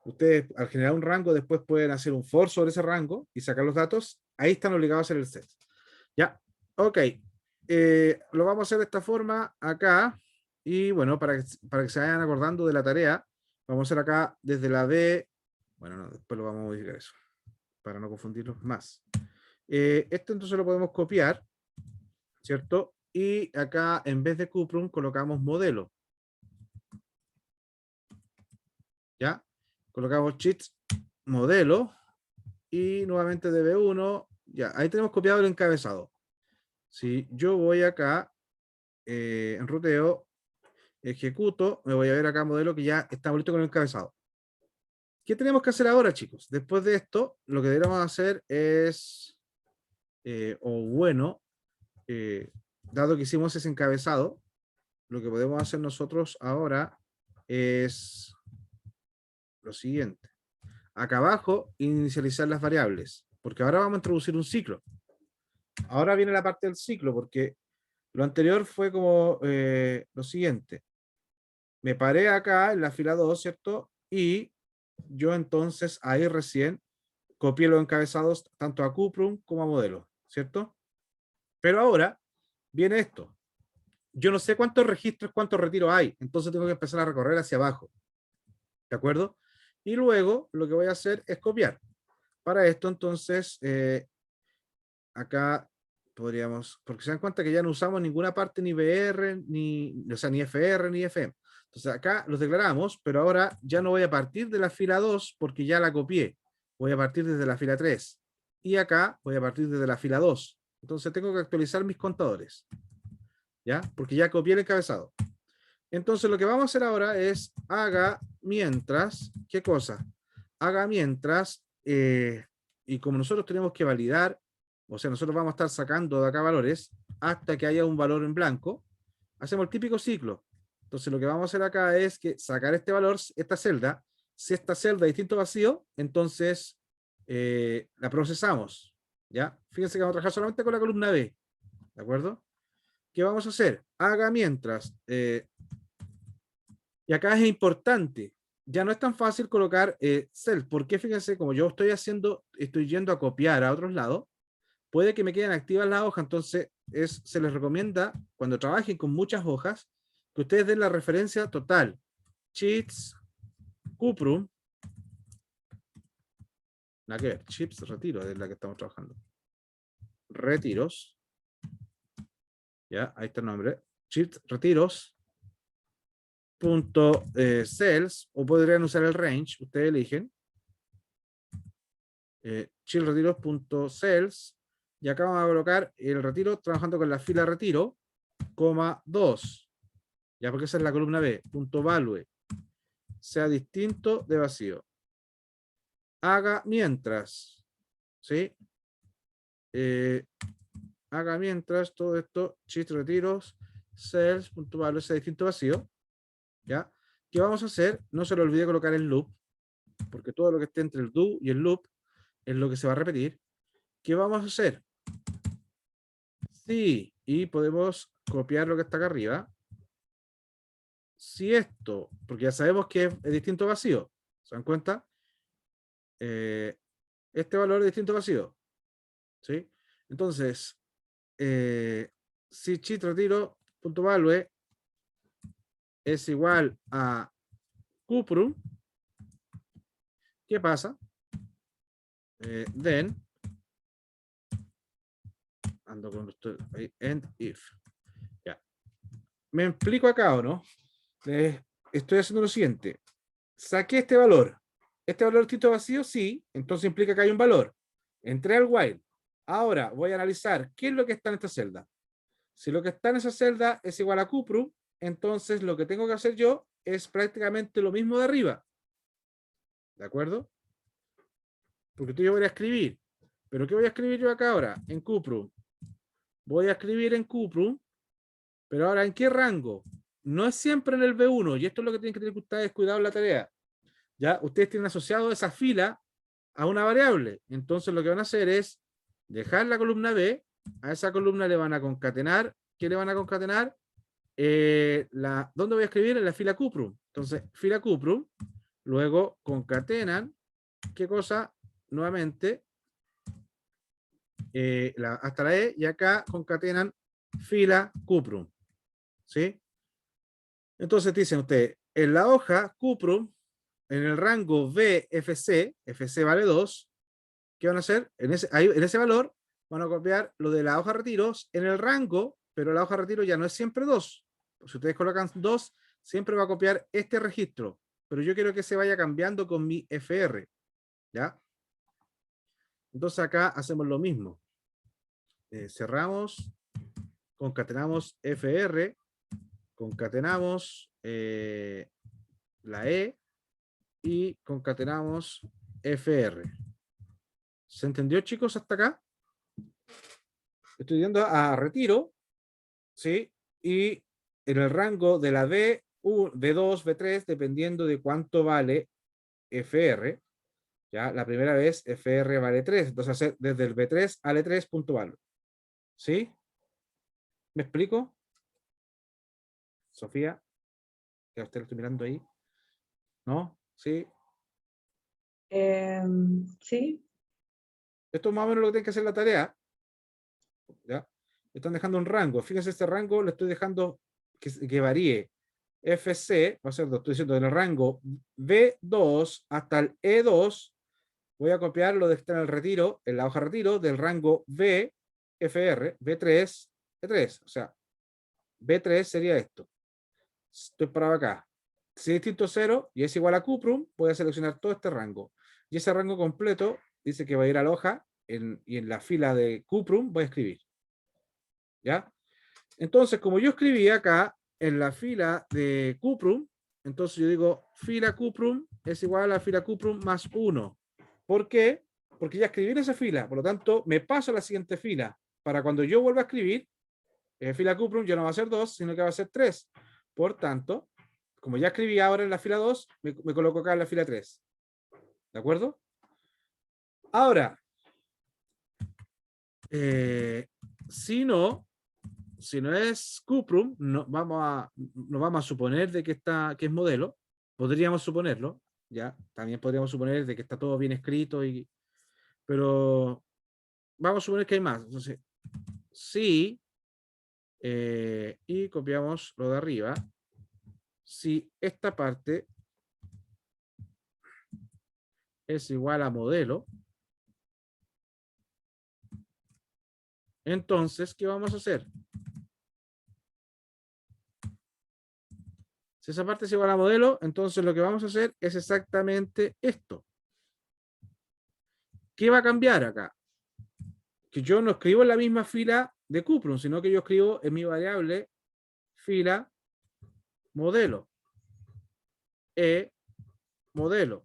ustedes al generar un rango después pueden hacer un for sobre ese rango y sacar los datos, ahí están obligados a hacer el set. Ya, ok. Lo vamos a hacer de esta forma acá. Y bueno, para que se vayan acordando de la tarea, vamos a hacer acá desde la D. Bueno, no, después lo vamos a modificar eso, para no confundirlos más. Esto entonces lo podemos copiar, ¿cierto? Y acá en vez de Cuprum colocamos modelo. ¿Ya? Colocamos cheats modelo y nuevamente DB1. Ya, ahí tenemos copiado el encabezado. Si yo voy acá en ruteo, ejecuto, me voy a ver acá modelo que ya está listo con el encabezado. ¿Qué tenemos que hacer ahora, chicos? Después de esto, lo que deberíamos hacer es, dado que hicimos ese encabezado, lo que podemos hacer nosotros ahora es lo siguiente. Acá abajo, inicializar las variables, porque ahora vamos a introducir un ciclo. Ahora viene la parte del ciclo, porque lo anterior fue como lo siguiente. Me paré acá en la fila 2, ¿cierto? Y yo entonces ahí recién copié los encabezados tanto a Cuprum como a modelo, ¿cierto? Pero ahora viene esto. Yo no sé cuántos registros, cuántos retiros hay, entonces tengo que empezar a recorrer hacia abajo. ¿De acuerdo? Y luego lo que voy a hacer es copiar. Para esto, entonces, acá podríamos, porque se dan cuenta que ya no usamos ninguna parte ni BR, o sea, ni FR, ni FM. Entonces acá los declaramos, pero ahora ya no voy a partir de la fila 2 porque ya la copié. Voy a partir desde la fila 3. Y acá voy a partir desde la fila 2. Entonces tengo que actualizar mis contadores. ¿Ya? Porque ya copié el encabezado. Entonces lo que vamos a hacer ahora es haga mientras, ¿qué cosa? Haga mientras, y como nosotros tenemos que validar, o sea, nosotros vamos a estar sacando de acá valores hasta que haya un valor en blanco, hacemos el típico ciclo. Entonces lo que vamos a hacer acá es que sacar este valor, esta celda, si esta celda es distinto vacío, entonces la procesamos. ¿Ya? Fíjense que vamos a trabajar solamente con la columna B. ¿De acuerdo? ¿Qué vamos a hacer? Haga mientras. Y acá es importante. Ya no es tan fácil colocar cell. Porque fíjense, como yo estoy yendo a copiar a otros lados, puede que me queden activas las hojas. Entonces, se les recomienda, cuando trabajen con muchas hojas, que ustedes den la referencia total. Cheats, Cuprum. Nada que ver. Chips, retiro, es la que estamos trabajando. Retiros. Ya, ahí está el nombre. Chips, retiros. Punto cells, o podrían usar el range, ustedes eligen. Retiros.cells. Y acá vamos a colocar el retiro trabajando con la fila retiro, coma 2. Ya, porque esa es la columna B. Punto value. Sea distinto de vacío. Haga mientras. ¿Sí? Haga mientras todo esto, chist retiros, cells, punto value, sea distinto de vacío. ¿Ya? ¿Qué vamos a hacer? No se le olvide colocar el loop, porque todo lo que esté entre el do y el loop es lo que se va a repetir. ¿Qué vamos a hacer? Sí, y podemos copiar lo que está acá arriba. Si esto, porque ya sabemos que es distinto a vacío, ¿se dan cuenta? Este valor es distinto a vacío. ¿Sí? Entonces, si cheat retiro punto value es igual a Cuprum, ¿qué pasa? Then, ando con esto ahí, end if. Ya. ¿Me explico acá o no? Estoy haciendo lo siguiente. Saqué este valor. ¿Este valor distinto vacío? Sí. Entonces implica que hay un valor. Entré al while. Ahora voy a analizar qué es lo que está en esta celda. Si lo que está en esa celda es igual a Cuprum, entonces lo que tengo que hacer yo es prácticamente lo mismo de arriba. ¿De acuerdo? Porque yo voy a escribir. ¿Pero qué voy a escribir yo acá ahora? En Cuprum. Voy a escribir en Cuprum, pero ahora ¿en qué rango? No es siempre en el B1, y esto es lo que tienen que tener ustedes cuidado en la tarea. Ya, ustedes tienen asociado esa fila a una variable. Entonces lo que van a hacer es dejar la columna B, a esa columna le van a concatenar. ¿Qué le van a concatenar? ¿Dónde voy a escribir? En la fila Cuprum. Entonces, fila Cuprum, luego concatenan, ¿qué cosa? Nuevamente, hasta la E, y acá concatenan fila Cuprum. ¿Sí? Entonces dicen ustedes, en la hoja Cuprum, en el rango BFC, FC vale 2, ¿qué van a hacer? En ese valor van a copiar lo de la hoja retiros en el rango, pero la hoja retiro ya no es siempre 2. Si ustedes colocan 2, siempre va a copiar este registro, pero yo quiero que se vaya cambiando con mi FR. ¿Ya? Entonces acá hacemos lo mismo. Cerramos concatenamos FR, concatenamos la E y concatenamos FR. ¿Se entendió, chicos, hasta acá? Estoy yendo a retiro, ¿sí? Y en el rango de la B2, B3, dependiendo de cuánto vale FR, ¿ya? La primera vez FR vale 3, entonces hacer desde el B3 al E3 punto valor. ¿Sí? ¿Me explico? Sofía, que a usted lo estoy mirando ahí. ¿No? ¿Sí? Sí. Esto es más o menos lo que tiene que hacer la tarea. ¿Ya? Están dejando un rango. Fíjense, este rango le estoy dejando que varíe. FC, va a ser, estoy diciendo, en el rango B2 hasta el E2, voy a copiar lo de que está en el retiro, en la hoja retiro, del rango B, FR, B3, E3. O sea, B3 sería esto. Estoy parado acá. Si es distinto 0 y es igual a cuprum, voy a seleccionar todo este rango. Y ese rango completo dice que va a ir a la hoja y en la fila de cuprum voy a escribir. ¿Ya? Entonces, como yo escribí acá en la fila de cuprum, entonces yo digo fila cuprum es igual a fila cuprum más 1. ¿Por qué? Porque ya escribí en esa fila, por lo tanto me paso a la siguiente fila. Para cuando yo vuelva a escribir, fila cuprum ya no va a ser 2, sino que va a ser 3. Por tanto, como ya escribí ahora en la fila 2, me coloco acá en la fila 3. ¿De acuerdo? Ahora, si no es cuprum, no vamos a suponer de que es modelo. Podríamos suponerlo, ya. También podríamos suponer de que está todo bien escrito, pero vamos a suponer que hay más. Entonces, sí, y copiamos lo de arriba. Si esta parte es igual a modelo, entonces, ¿qué vamos a hacer? Si esa parte es igual a modelo, entonces lo que vamos a hacer es exactamente esto. ¿Qué va a cambiar acá? Que yo no escribo en la misma fila de cuprum, sino que yo escribo en mi variable fila modelo. Modelo.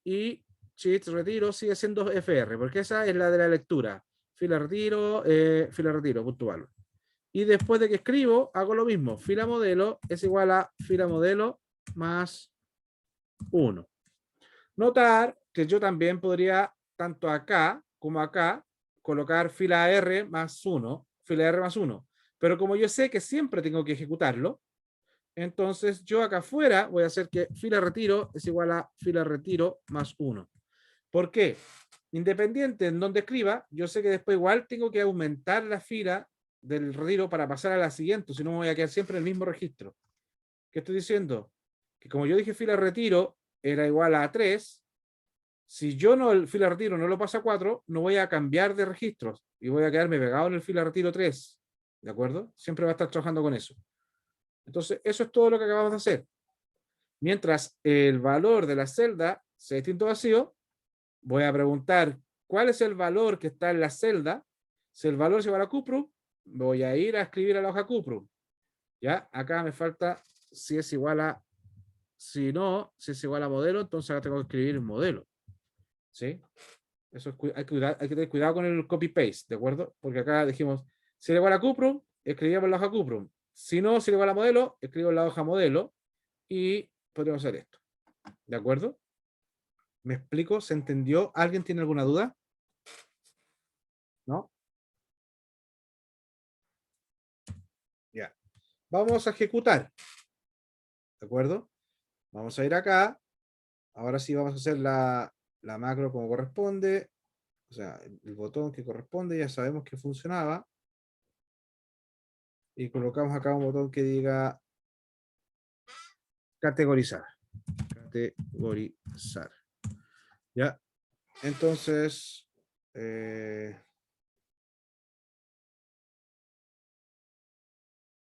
Y shift retiro sigue siendo FR, porque esa es la de la lectura. Fila retiro, punto valor. Y después de que escribo, hago lo mismo. Fila modelo es igual a fila modelo más 1. Notar que yo también podría, tanto acá como acá, colocar fila R más 1, fila R más 1. Pero como yo sé que siempre tengo que ejecutarlo, entonces yo acá afuera voy a hacer que fila retiro es igual a fila retiro más 1. ¿Por qué? Independiente en donde escriba, yo sé que después igual tengo que aumentar la fila del retiro para pasar a la siguiente, si no me voy a quedar siempre en el mismo registro. ¿Qué estoy diciendo? Que como yo dije fila retiro era igual a 3, si yo no el fila retiro no lo paso a 4, no voy a cambiar de registros y voy a quedarme pegado en el fila retiro 3. ¿De acuerdo? Siempre va a estar trabajando con eso. Entonces, eso es todo lo que acabamos de hacer. Mientras el valor de la celda sea distinto vacío, voy a preguntar cuál es el valor que está en la celda. Si el valor es igual a cuprum, voy a ir a escribir a la hoja cuprum. ¿Ya? Acá me falta si es igual a, si no, si es igual a modelo, entonces acá tengo que escribir modelo. ¿Sí? Eso es, hay que tener cuidado con el copy-paste, ¿de acuerdo? Porque acá dijimos, si es igual a cuprum, escribimos en la hoja cuprum. Si no, si es igual a modelo, escribo en la hoja modelo y podríamos hacer esto. ¿De acuerdo? ¿Me explico? ¿Se entendió? ¿Alguien tiene alguna duda? ¿No? Ya. Vamos a ejecutar. ¿De acuerdo? Vamos a ir acá. Ahora sí vamos a hacer la macro como corresponde. O sea, el botón que corresponde, ya sabemos que funcionaba. Y colocamos acá un botón que diga categorizar. Categorizar. ¿Ya? Entonces,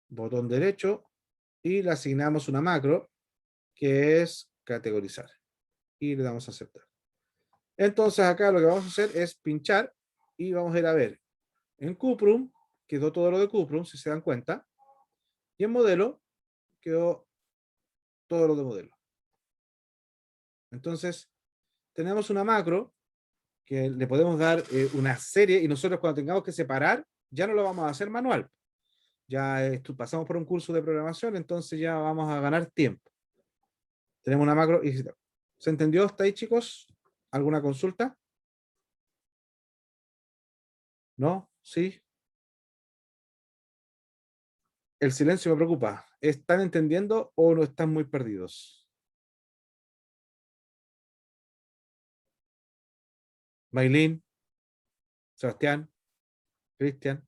botón derecho y le asignamos una macro que es categorizar. Y le damos a aceptar. Entonces acá lo que vamos a hacer es pinchar y vamos a ir a ver en cuprum quedó todo lo de Cuprum, si se dan cuenta, y en modelo quedó todo lo de modelo. Entonces, tenemos una macro que le podemos dar una serie, y nosotros cuando tengamos que separar, ya no lo vamos a hacer manual. Ya pasamos por un curso de programación, entonces ya vamos a ganar tiempo. Tenemos una macro y ¿se entendió hasta ahí, chicos? ¿Alguna consulta? ¿No? ¿Sí? El silencio me preocupa. ¿Están entendiendo o no están muy perdidos? Maylin, Sebastián, Cristian,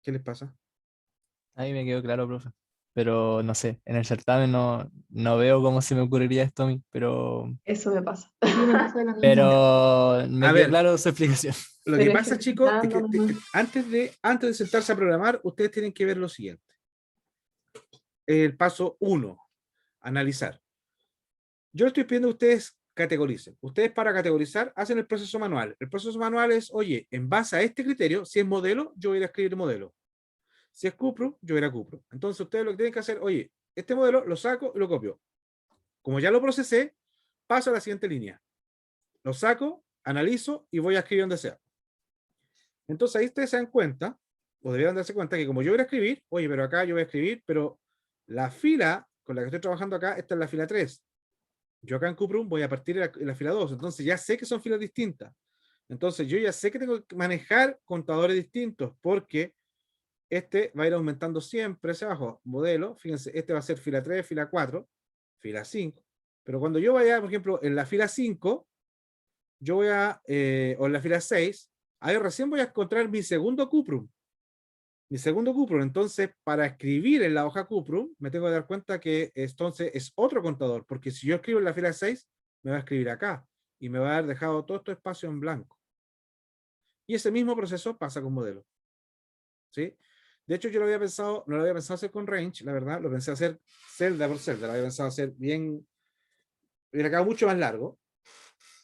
¿qué les pasa? Ahí me quedó claro, profe. Pero no sé, en el certamen no veo cómo se me ocurriría esto a mí, pero Eso me pasa. me A quedó ver. claro su explicación. Lo que Pero pasa, chicos, es que ejecutando nomás. antes de sentarse a programar, ustedes tienen que ver lo siguiente. El paso 1, analizar. Yo les estoy pidiendo que ustedes categoricen. Ustedes para categorizar hacen el proceso manual. El proceso manual es, oye, en base a este criterio, si es modelo, yo voy a escribir modelo. Si es Cuprum, yo voy a Cuprum. Entonces ustedes lo que tienen que hacer, oye, este modelo lo saco y lo copio. Como ya lo procesé, paso a la siguiente línea. Lo saco, analizo y voy a escribir donde sea. Entonces ahí ustedes se dan cuenta, o deberían darse cuenta que como yo voy a escribir, oye, pero acá yo voy a escribir, pero la fila con la que estoy trabajando acá, esta es la fila 3. Yo acá en Cuprum voy a partir en la fila 2, entonces ya sé que son filas distintas. Entonces yo ya sé que tengo que manejar contadores distintos, porque este va a ir aumentando siempre hacia abajo. Modelo, fíjense, este va a ser fila 3, fila 4, fila 5. Pero cuando yo vaya, por ejemplo, en la fila 5, yo voy a, o en la fila 6, ahí recién voy a encontrar mi segundo Cuprum. Mi segundo Cuprum. Entonces, para escribir en la hoja Cuprum, me tengo que dar cuenta que entonces es otro contador, porque si yo escribo en la fila 6, me va a escribir acá y me va a haber dejado todo este espacio en blanco. Y ese mismo proceso pasa con modelo. ¿Sí? De hecho, yo lo había pensado, no lo había pensado hacer con range, la verdad, lo pensé hacer celda por celda, lo había pensado hacer bien, hubiera quedado mucho más largo.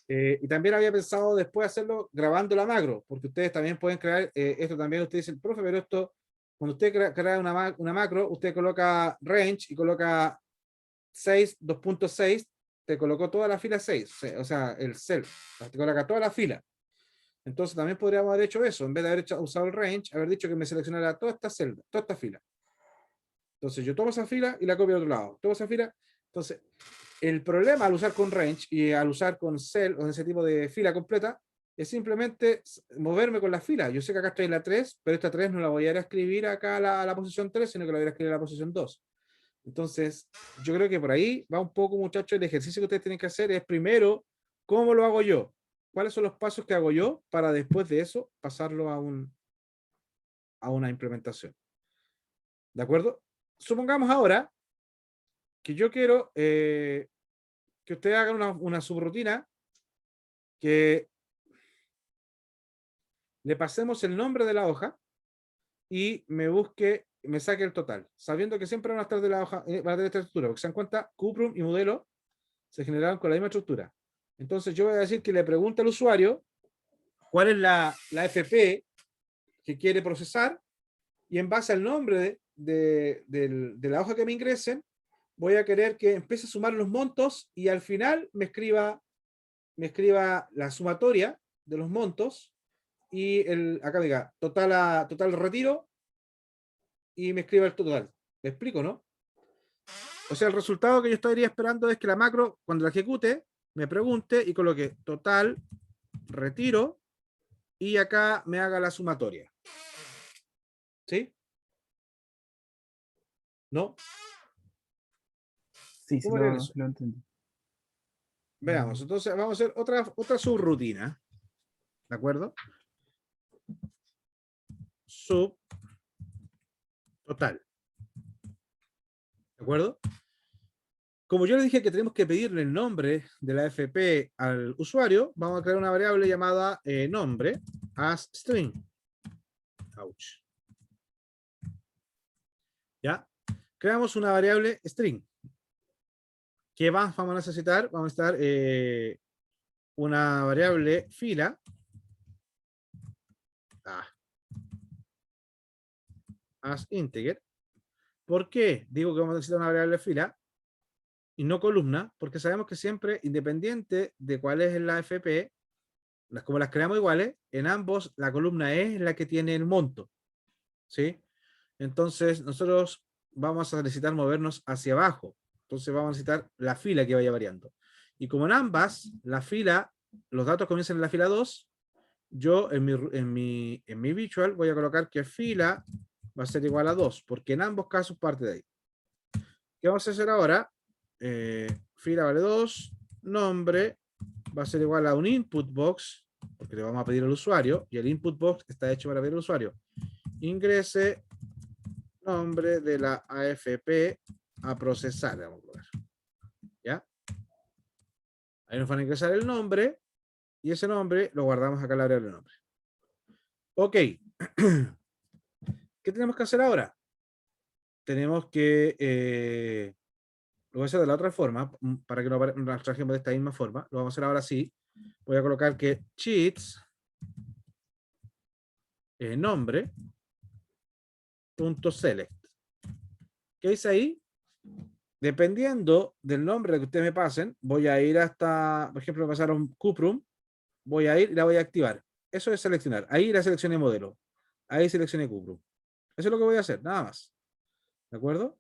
Y también había pensado después hacerlo grabando la macro, porque ustedes también pueden crear, esto también ustedes dicen, profe, pero esto, cuando usted crea una macro, usted coloca range y coloca 6, 2.6, te colocó toda la fila 6, o sea, el cell, te coloca toda la fila. Entonces también podríamos haber hecho eso, en vez de haber usado el range, haber dicho que me seleccionara toda esta celda, toda esta fila. Entonces yo tomo esa fila y la copio al otro lado. Tomo esa fila. Entonces, el problema al usar con range y al usar con cell o ese tipo de fila completa es simplemente moverme con la fila. Yo sé que acá estoy en la 3, pero esta 3 no la voy a ir a escribir acá a la posición 3, sino que la voy a escribir a la posición 2. Entonces, yo creo que por ahí va un poco, muchachos, el ejercicio que ustedes tienen que hacer es primero, ¿cómo lo hago yo? ¿Cuáles son los pasos que hago yo para después de eso pasarlo a una implementación? ¿De acuerdo? Supongamos ahora que yo quiero que ustedes hagan una subrutina que le pasemos el nombre de la hoja y me saque el total, sabiendo que siempre van a estar de la hoja, van a tener esta estructura, porque se dan cuenta, Cuprum y modelo se generaron con la misma estructura. Entonces yo voy a decir que le pregunte al usuario cuál es la FP que quiere procesar, y en base al nombre de la hoja que me ingresen, voy a querer que empiece a sumar los montos y al final me escriba la sumatoria de los montos y acá diga total retiro y me escriba el total. ¿Me explico, no? O sea, el resultado que yo estaría esperando es que la macro, cuando la ejecute, me pregunte y coloque total retiro y acá me haga la sumatoria. ¿Sí? ¿No? Sí, ¿Cómo harían eso? lo entendí. Veamos, entonces vamos a hacer otra subrutina. ¿De acuerdo? Sub total. ¿De acuerdo? Como yo les dije que tenemos que pedirle el nombre de la FP al usuario, vamos a crear una variable llamada nombre as string. Ouch. ¿Ya? Creamos una variable string. ¿Qué más vamos a necesitar? Vamos a necesitar una variable fila as integer. ¿Por qué digo que vamos a necesitar una variable fila y no columna? Porque sabemos que siempre, independiente de cuál es la FP, como las creamos iguales, en ambos la columna E es la que tiene el monto. ¿Sí? Entonces, nosotros vamos a necesitar movernos hacia abajo. Entonces, vamos a necesitar la fila que vaya variando. Y como en ambas, la fila, los datos comienzan en la fila 2, yo en mi visual voy a colocar que fila va a ser igual a 2, porque en ambos casos parte de ahí. ¿Qué vamos a hacer ahora? Fila vale 2, nombre va a ser igual a un input box, porque le vamos a pedir al usuario, y el input box está hecho para pedir al usuario. Ingrese nombre de la AFP a procesar. Vamos a probar. ¿Ya? Ahí nos van a ingresar el nombre, y ese nombre lo guardamos acá en la variable nombre. Ok. ¿Qué tenemos que hacer ahora? Tenemos que, lo voy a hacer de la otra forma, para que nos trajemos de esta misma forma. Lo vamos a hacer ahora sí. Voy a colocar que cheats nombre punto select. ¿Qué dice ahí? Dependiendo del nombre que ustedes me pasen, voy a ir hasta, por ejemplo, me pasaron Cuprum, voy a ir y la voy a activar. Eso es seleccionar. Ahí la seleccioné modelo. Ahí seleccioné Cuprum. Eso es lo que voy a hacer, nada más. ¿De acuerdo?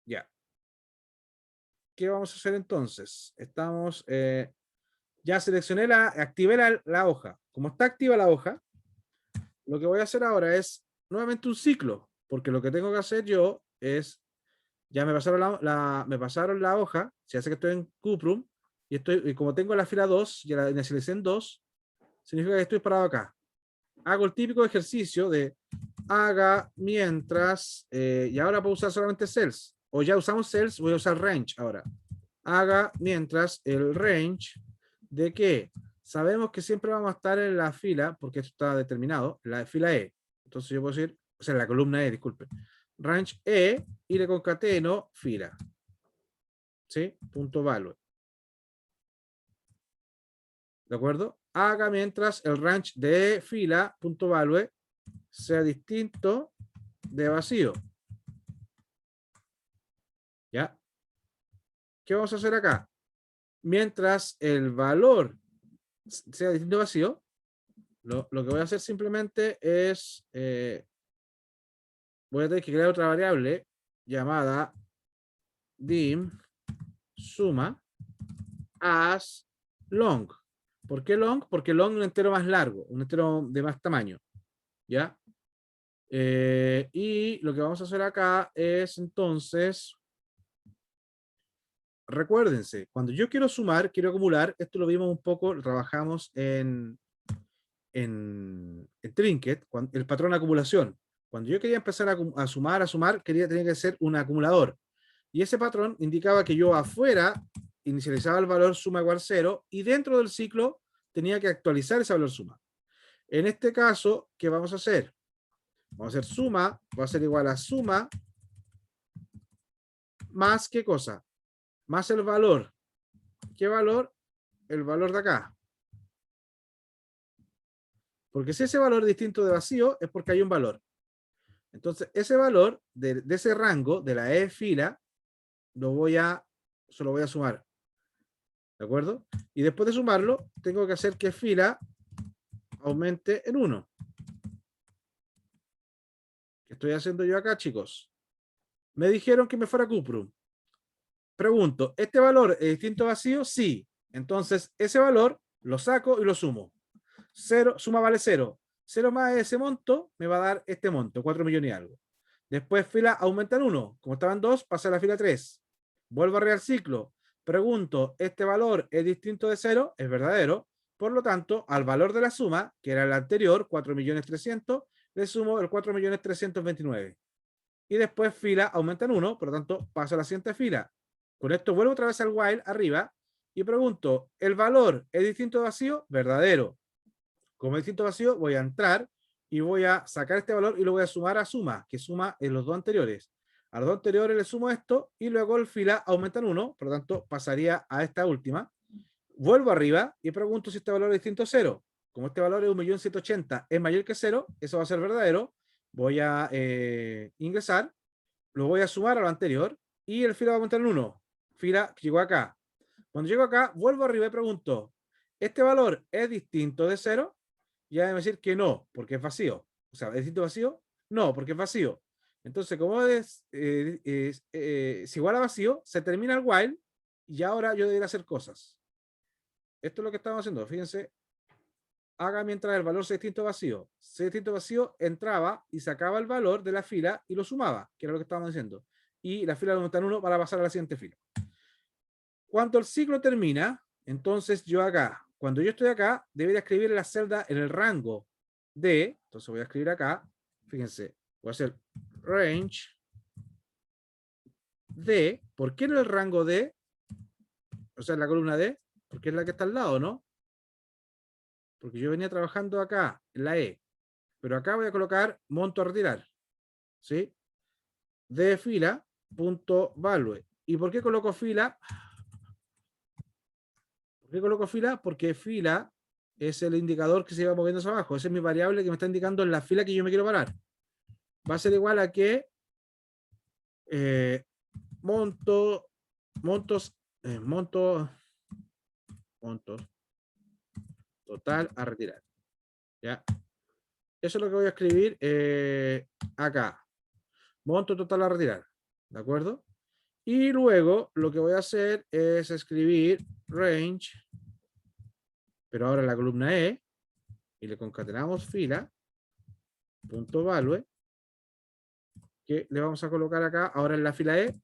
Ya. ¿Qué vamos a hacer entonces? Estamos, ya seleccioné activé la hoja. Como está activa la hoja, lo que voy a hacer ahora es nuevamente un ciclo, porque lo que tengo que hacer yo es, ya me pasaron la hoja, si hace que estoy en Cuprum, y como tengo la fila 2, ya la inicialicé en 2, significa que estoy parado acá. Hago el típico ejercicio de haga mientras, y ahora puedo usar solamente cells, o ya usamos cells, voy a usar range ahora. Haga mientras el range de que sabemos que siempre vamos a estar en la fila, porque esto está determinado, la fila E. Entonces yo puedo decir, o sea, la columna E, disculpe. Range E y le concateno fila. ¿Sí? Punto value. ¿De acuerdo? Haga mientras el range de fila, punto value, sea distinto de vacío. ¿Ya? ¿Qué vamos a hacer acá? Mientras el valor sea distinto de vacío, lo que voy a hacer simplemente es, voy a tener que crear otra variable llamada dim suma as long. ¿Por qué long? Porque long es un entero más largo, un entero de más tamaño. ¿Ya? Y lo que vamos a hacer acá es entonces, recuérdense, cuando yo quiero sumar, quiero acumular, esto lo vimos un poco, trabajamos en Trinket, el patrón de acumulación. Cuando yo quería empezar a sumar, tenía que ser un acumulador. Y ese patrón indicaba que yo afuera inicializaba el valor suma igual 0 y dentro del ciclo tenía que actualizar ese valor suma. En este caso, ¿qué vamos a hacer? Vamos a hacer suma, va a ser igual a suma más ¿qué cosa? Más el valor. ¿Qué valor? El valor de acá. Porque si ese valor es distinto de vacío, es porque hay un valor. Entonces, ese valor de ese rango, de la E fila, se lo voy a sumar. ¿De acuerdo? Y después de sumarlo, tengo que hacer que fila aumente en 1. ¿Qué estoy haciendo yo acá, chicos? Me dijeron que me fuera Cuprum. Pregunto, ¿este valor es distinto a vacío? Sí. Entonces, ese valor lo saco y lo sumo. 0, suma vale 0. 0 más ese monto me va a dar este monto, 4 millones y algo. Después fila aumenta en 1. Como estaban 2, pasa a la fila 3. Vuelvo a real ciclo. Pregunto, ¿este valor es distinto de 0? Es verdadero. Por lo tanto, al valor de la suma, que era el anterior, 4.300.000, le sumo el 4.329.000. Y después fila aumenta en 1, por lo tanto, paso a la siguiente fila. Con esto vuelvo otra vez al while arriba y pregunto, ¿el valor es distinto de vacío? Verdadero. Como es distinto de vacío, voy a entrar y voy a sacar este valor y lo voy a sumar a suma, que suma en los dos anteriores. A los dos anteriores le sumo esto y luego el fila aumenta en 1, por lo tanto pasaría a esta última. Vuelvo arriba y pregunto si este valor es distinto a 0. como este valor es 1.180.000 es mayor que 0, eso va a ser verdadero. Voy a ingresar, lo voy a sumar a lo anterior y el fila va a aumentar en 1. Fila llegó acá. Cuando llego acá, vuelvo arriba y pregunto, ¿este valor es distinto de 0? Y ya debe decir que no, porque es vacío. O sea, ¿es distinto vacío? No, porque es vacío. Entonces, como es igual a vacío, se termina el while y ahora yo debería hacer cosas. Esto es lo que estamos haciendo. Fíjense, haga mientras el valor sea distinto vacío. Si distinto vacío, entraba y sacaba el valor de la fila y lo sumaba, que era lo que estábamos diciendo. Y la fila lo aumenta en 1 para pasar a la siguiente fila. Cuando el ciclo termina, entonces yo acá, cuando yo estoy acá, debería escribir en la celda en el rango de, entonces voy a escribir acá, fíjense, voy a hacer range de, ¿por qué no el rango de? O sea, en la columna D, porque es la que está al lado, ¿no? Porque yo venía trabajando acá, en la E, pero acá voy a colocar monto a retirar, ¿sí? De fila, punto value. ¿Y por qué coloco fila? ¿Por qué coloco fila? Porque fila es el indicador que se va moviendo hacia abajo. Esa es mi variable que me está indicando en la fila que yo me quiero parar. Va a ser igual a que montos total a retirar. ¿Ya? Eso es lo que voy a escribir acá. Monto total a retirar. ¿De acuerdo? Y luego lo que voy a hacer es escribir range, pero ahora en la columna E, y le concatenamos fila, punto value, que le vamos a colocar acá, ahora en la fila E,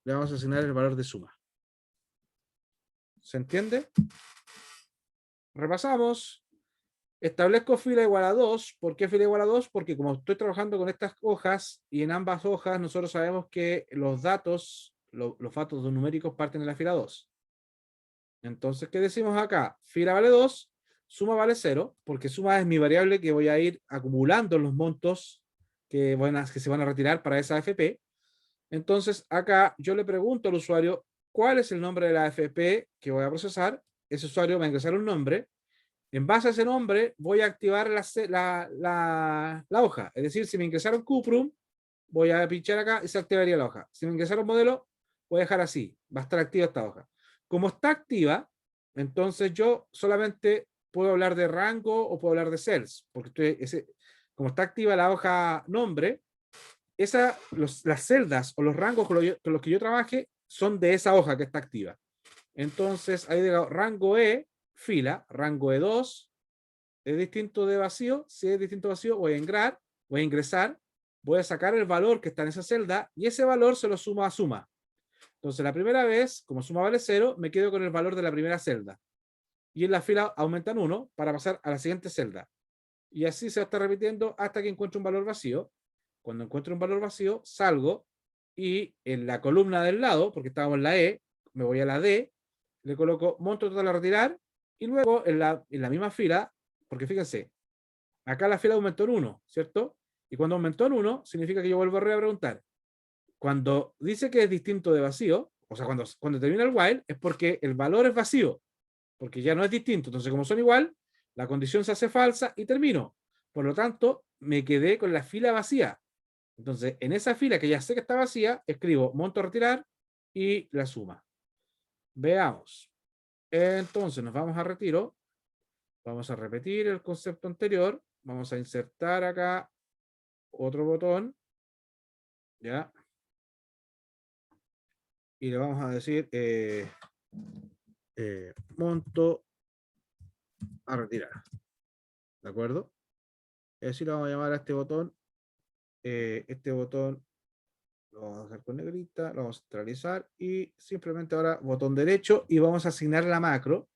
le vamos a asignar el valor de suma. ¿Se entiende? Repasamos. Establezco fila igual a 2. ¿Por qué fila igual a 2? Porque como estoy trabajando con estas hojas, y en ambas hojas nosotros sabemos que los datos, los datos numéricos parten de la fila 2. Entonces, ¿qué decimos acá? Fila vale 2, suma vale 0, porque suma es mi variable que voy a ir acumulando los montos que se van a retirar para esa AFP. Entonces, acá yo le pregunto al usuario cuál es el nombre de la AFP que voy a procesar. Ese usuario va a ingresar un nombre. En base a ese nombre, voy a activar la hoja. Es decir, si me ingresaron Cuprum, voy a pinchar acá y se activaría la hoja. Si me ingresaron modelo, voy a dejar así. Va a estar activa esta hoja. Como está activa, entonces yo solamente puedo hablar de rango o puedo hablar de cells. Porque como está activa la hoja nombre, las celdas o los rangos con los que yo trabaje son de esa hoja que está activa. Entonces, ahí digo, rango E, fila, rango E2, es distinto de vacío. Si es distinto de vacío, voy a ingresar, voy a sacar el valor que está en esa celda y ese valor se lo sumo a suma. Entonces, la primera vez, como suma vale 0, me quedo con el valor de la primera celda. Y en la fila aumentan 1 para pasar a la siguiente celda. Y así se va a estar repitiendo hasta que encuentre un valor vacío. Cuando encuentro un valor vacío, salgo y en la columna del lado, porque estábamos en la E, me voy a la D, le coloco monto total a retirar y luego en la misma fila, porque fíjense, acá la fila aumentó en 1, ¿cierto? Y cuando aumentó en 1, significa que yo vuelvo a preguntar. Cuando dice que es distinto de vacío, o sea, cuando termina el while, es porque el valor es vacío, porque ya no es distinto. Entonces, como son igual, la condición se hace falsa y termino. Por lo tanto, me quedé con la fila vacía. Entonces, en esa fila que ya sé que está vacía, escribo monto a retirar y la suma. Veamos. Entonces, nos vamos a retiro. Vamos a repetir el concepto anterior. Vamos a insertar acá otro botón. ¿Ya? Y le vamos a decir monto a retirar. ¿De acuerdo? Y así lo vamos a llamar a este botón. Este botón lo vamos a hacer con negrita, lo vamos a centralizar y simplemente ahora botón derecho y vamos a asignar la macro.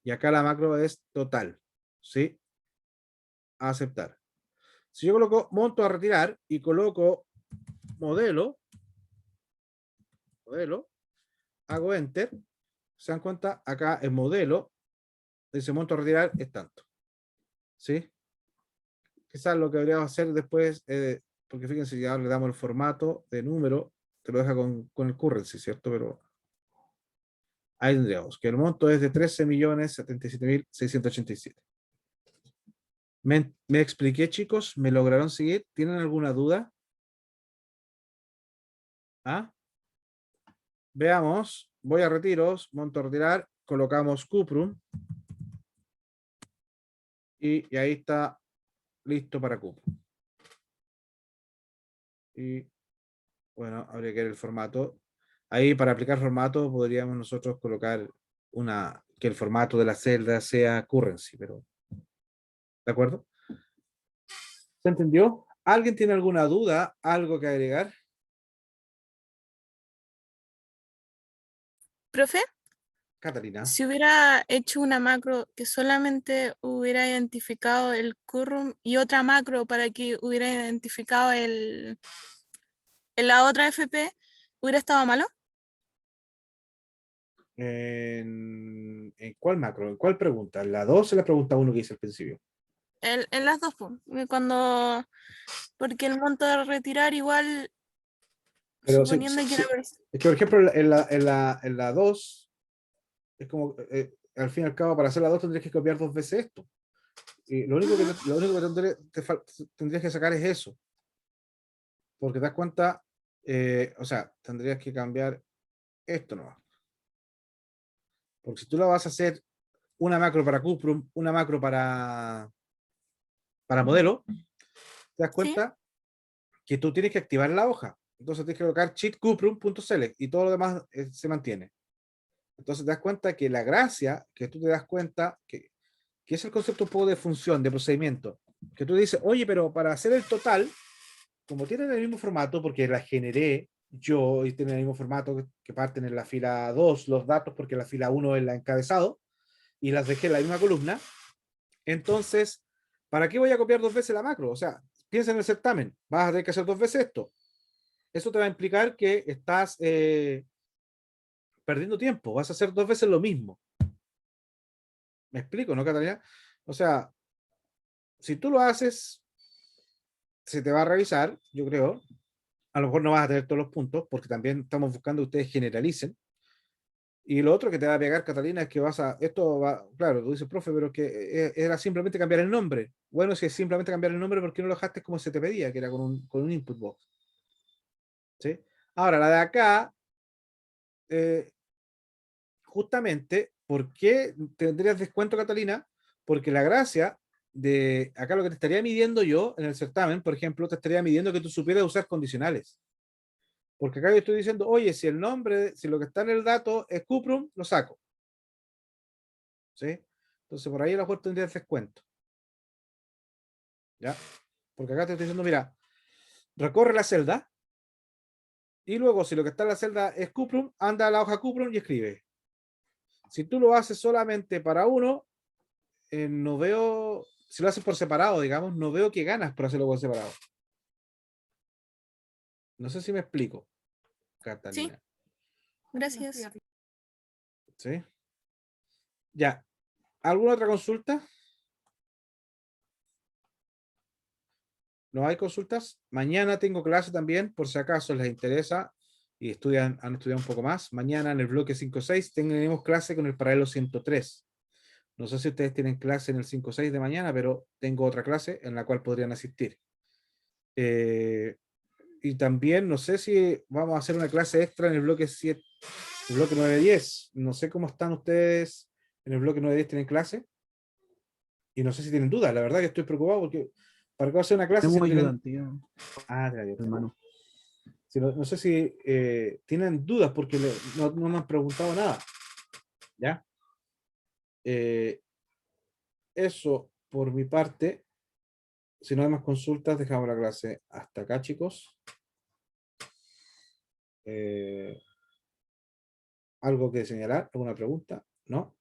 Y acá la macro es total. ¿Sí? A aceptar. Si yo coloco monto a retirar y coloco modelo, hago enter, se dan cuenta, acá el modelo dice monto a retirar es tanto. ¿Sí? Quizás lo que deberíamos hacer después, porque fíjense, ya le damos el formato de número, te lo deja con el currency, ¿cierto? Pero ahí tendríamos que el monto es de 13.077.687. ¿Me expliqué, chicos? ¿Me lograron seguir? ¿Tienen alguna duda? ¿Ah? Veamos. Voy a retiros, monto a retirar, colocamos Cuprum. Y ahí está listo para Cuprum. Y bueno, habría que ver el formato. Ahí para aplicar formato podríamos nosotros colocar que el formato de la celda sea currency, pero ¿de acuerdo? ¿Se entendió? ¿Alguien tiene alguna duda? ¿Algo que agregar? Profe, Catalina. si hubiera hecho una macro que solamente hubiera identificado el currum y otra macro para que hubiera identificado la otra FP, ¿hubiera estado malo? ¿En cuál macro? ¿En cuál pregunta? ¿En la 2 o la pregunta 1 que hice al principio? En las dos, po, porque el monto de retirar igual, Pero suponiendo que la es que, por ejemplo, en la 2, es como, al fin y al cabo, para hacer la 2 tendrías que copiar 2 veces esto. Y lo único que tendrías que sacar es eso. Porque te das cuenta, o sea, tendrías que cambiar esto nomás. Porque si tú lo vas a hacer una macro para Cuprum, una macro para modelo, te das ¿Sí? cuenta que tú tienes que activar la hoja. Entonces tienes que colocar cheatcuprum.select y todo lo demás se mantiene. Entonces te das cuenta que la gracia, que tú te das cuenta que es el concepto un poco de función, de procedimiento, que tú dices, oye, pero para hacer el total, como tienen el mismo formato, porque la generé yo y tienen el mismo formato que parten en la fila 2 los datos, porque la fila 1 es la encabezado, y las dejé en la misma columna, entonces, ¿para qué voy a copiar 2 veces la macro? O sea, piensa en el certamen, vas a tener que hacer 2 veces esto. Eso te va a implicar que estás perdiendo tiempo, vas a hacer 2 veces lo mismo. ¿Me explico, no, Catalina? O sea, si tú lo haces, se te va a revisar, yo creo. A lo mejor no vas a tener todos los puntos, porque también estamos buscando que ustedes generalicen. Y lo otro que te va a pegar, Catalina, es que esto va, claro, tú dices, profe, pero que era simplemente cambiar el nombre. Bueno, si es simplemente cambiar el nombre, ¿por qué no lo dejaste como se te pedía, que era con un input box? ¿Sí? Ahora, la de acá, justamente, ¿por qué tendrías descuento, Catalina? Porque la gracia de acá lo que te estaría midiendo yo en el certamen, por ejemplo, te estaría midiendo que tú supieras usar condicionales. Porque acá yo estoy diciendo, oye, si el nombre, si lo que está en el dato es Cuprum, lo saco. ¿Sí? Entonces por ahí a lo mejor tendrías descuento. ¿Ya? Porque acá te estoy diciendo, mira, recorre la celda y luego si lo que está en la celda es Cuprum, anda a la hoja Cuprum y escribe. Si tú lo haces solamente para uno, no veo, si lo haces por separado, digamos, no veo que ganas por hacerlo por separado. No sé si me explico, Catalina. Gracias. ¿Sí? Ya. ¿Alguna otra consulta? ¿No hay consultas? Mañana tengo clase también, por si acaso les interesa y han estudiado un poco más. Mañana en el bloque 5-6 tenemos clase con el paralelo 103. No sé si ustedes tienen clase en el 5-6 de mañana, pero tengo otra clase en la cual podrían asistir. Y también no sé si vamos a hacer una clase extra en el bloque 7, el bloque 9-10. No sé cómo están ustedes en el bloque 9-10, ¿tienen clase? Y no sé si tienen dudas. La verdad que estoy preocupado porque para que va a ser una clase si Tengo no tienen... ayudantía, Ah, te la dio. hermano. Si no sé si tienen dudas porque no me han preguntado nada. ¿Ya? Eso por mi parte. Si no hay más consultas, dejamos la clase hasta acá, chicos. ¿Algo que señalar? ¿Alguna pregunta? ¿No?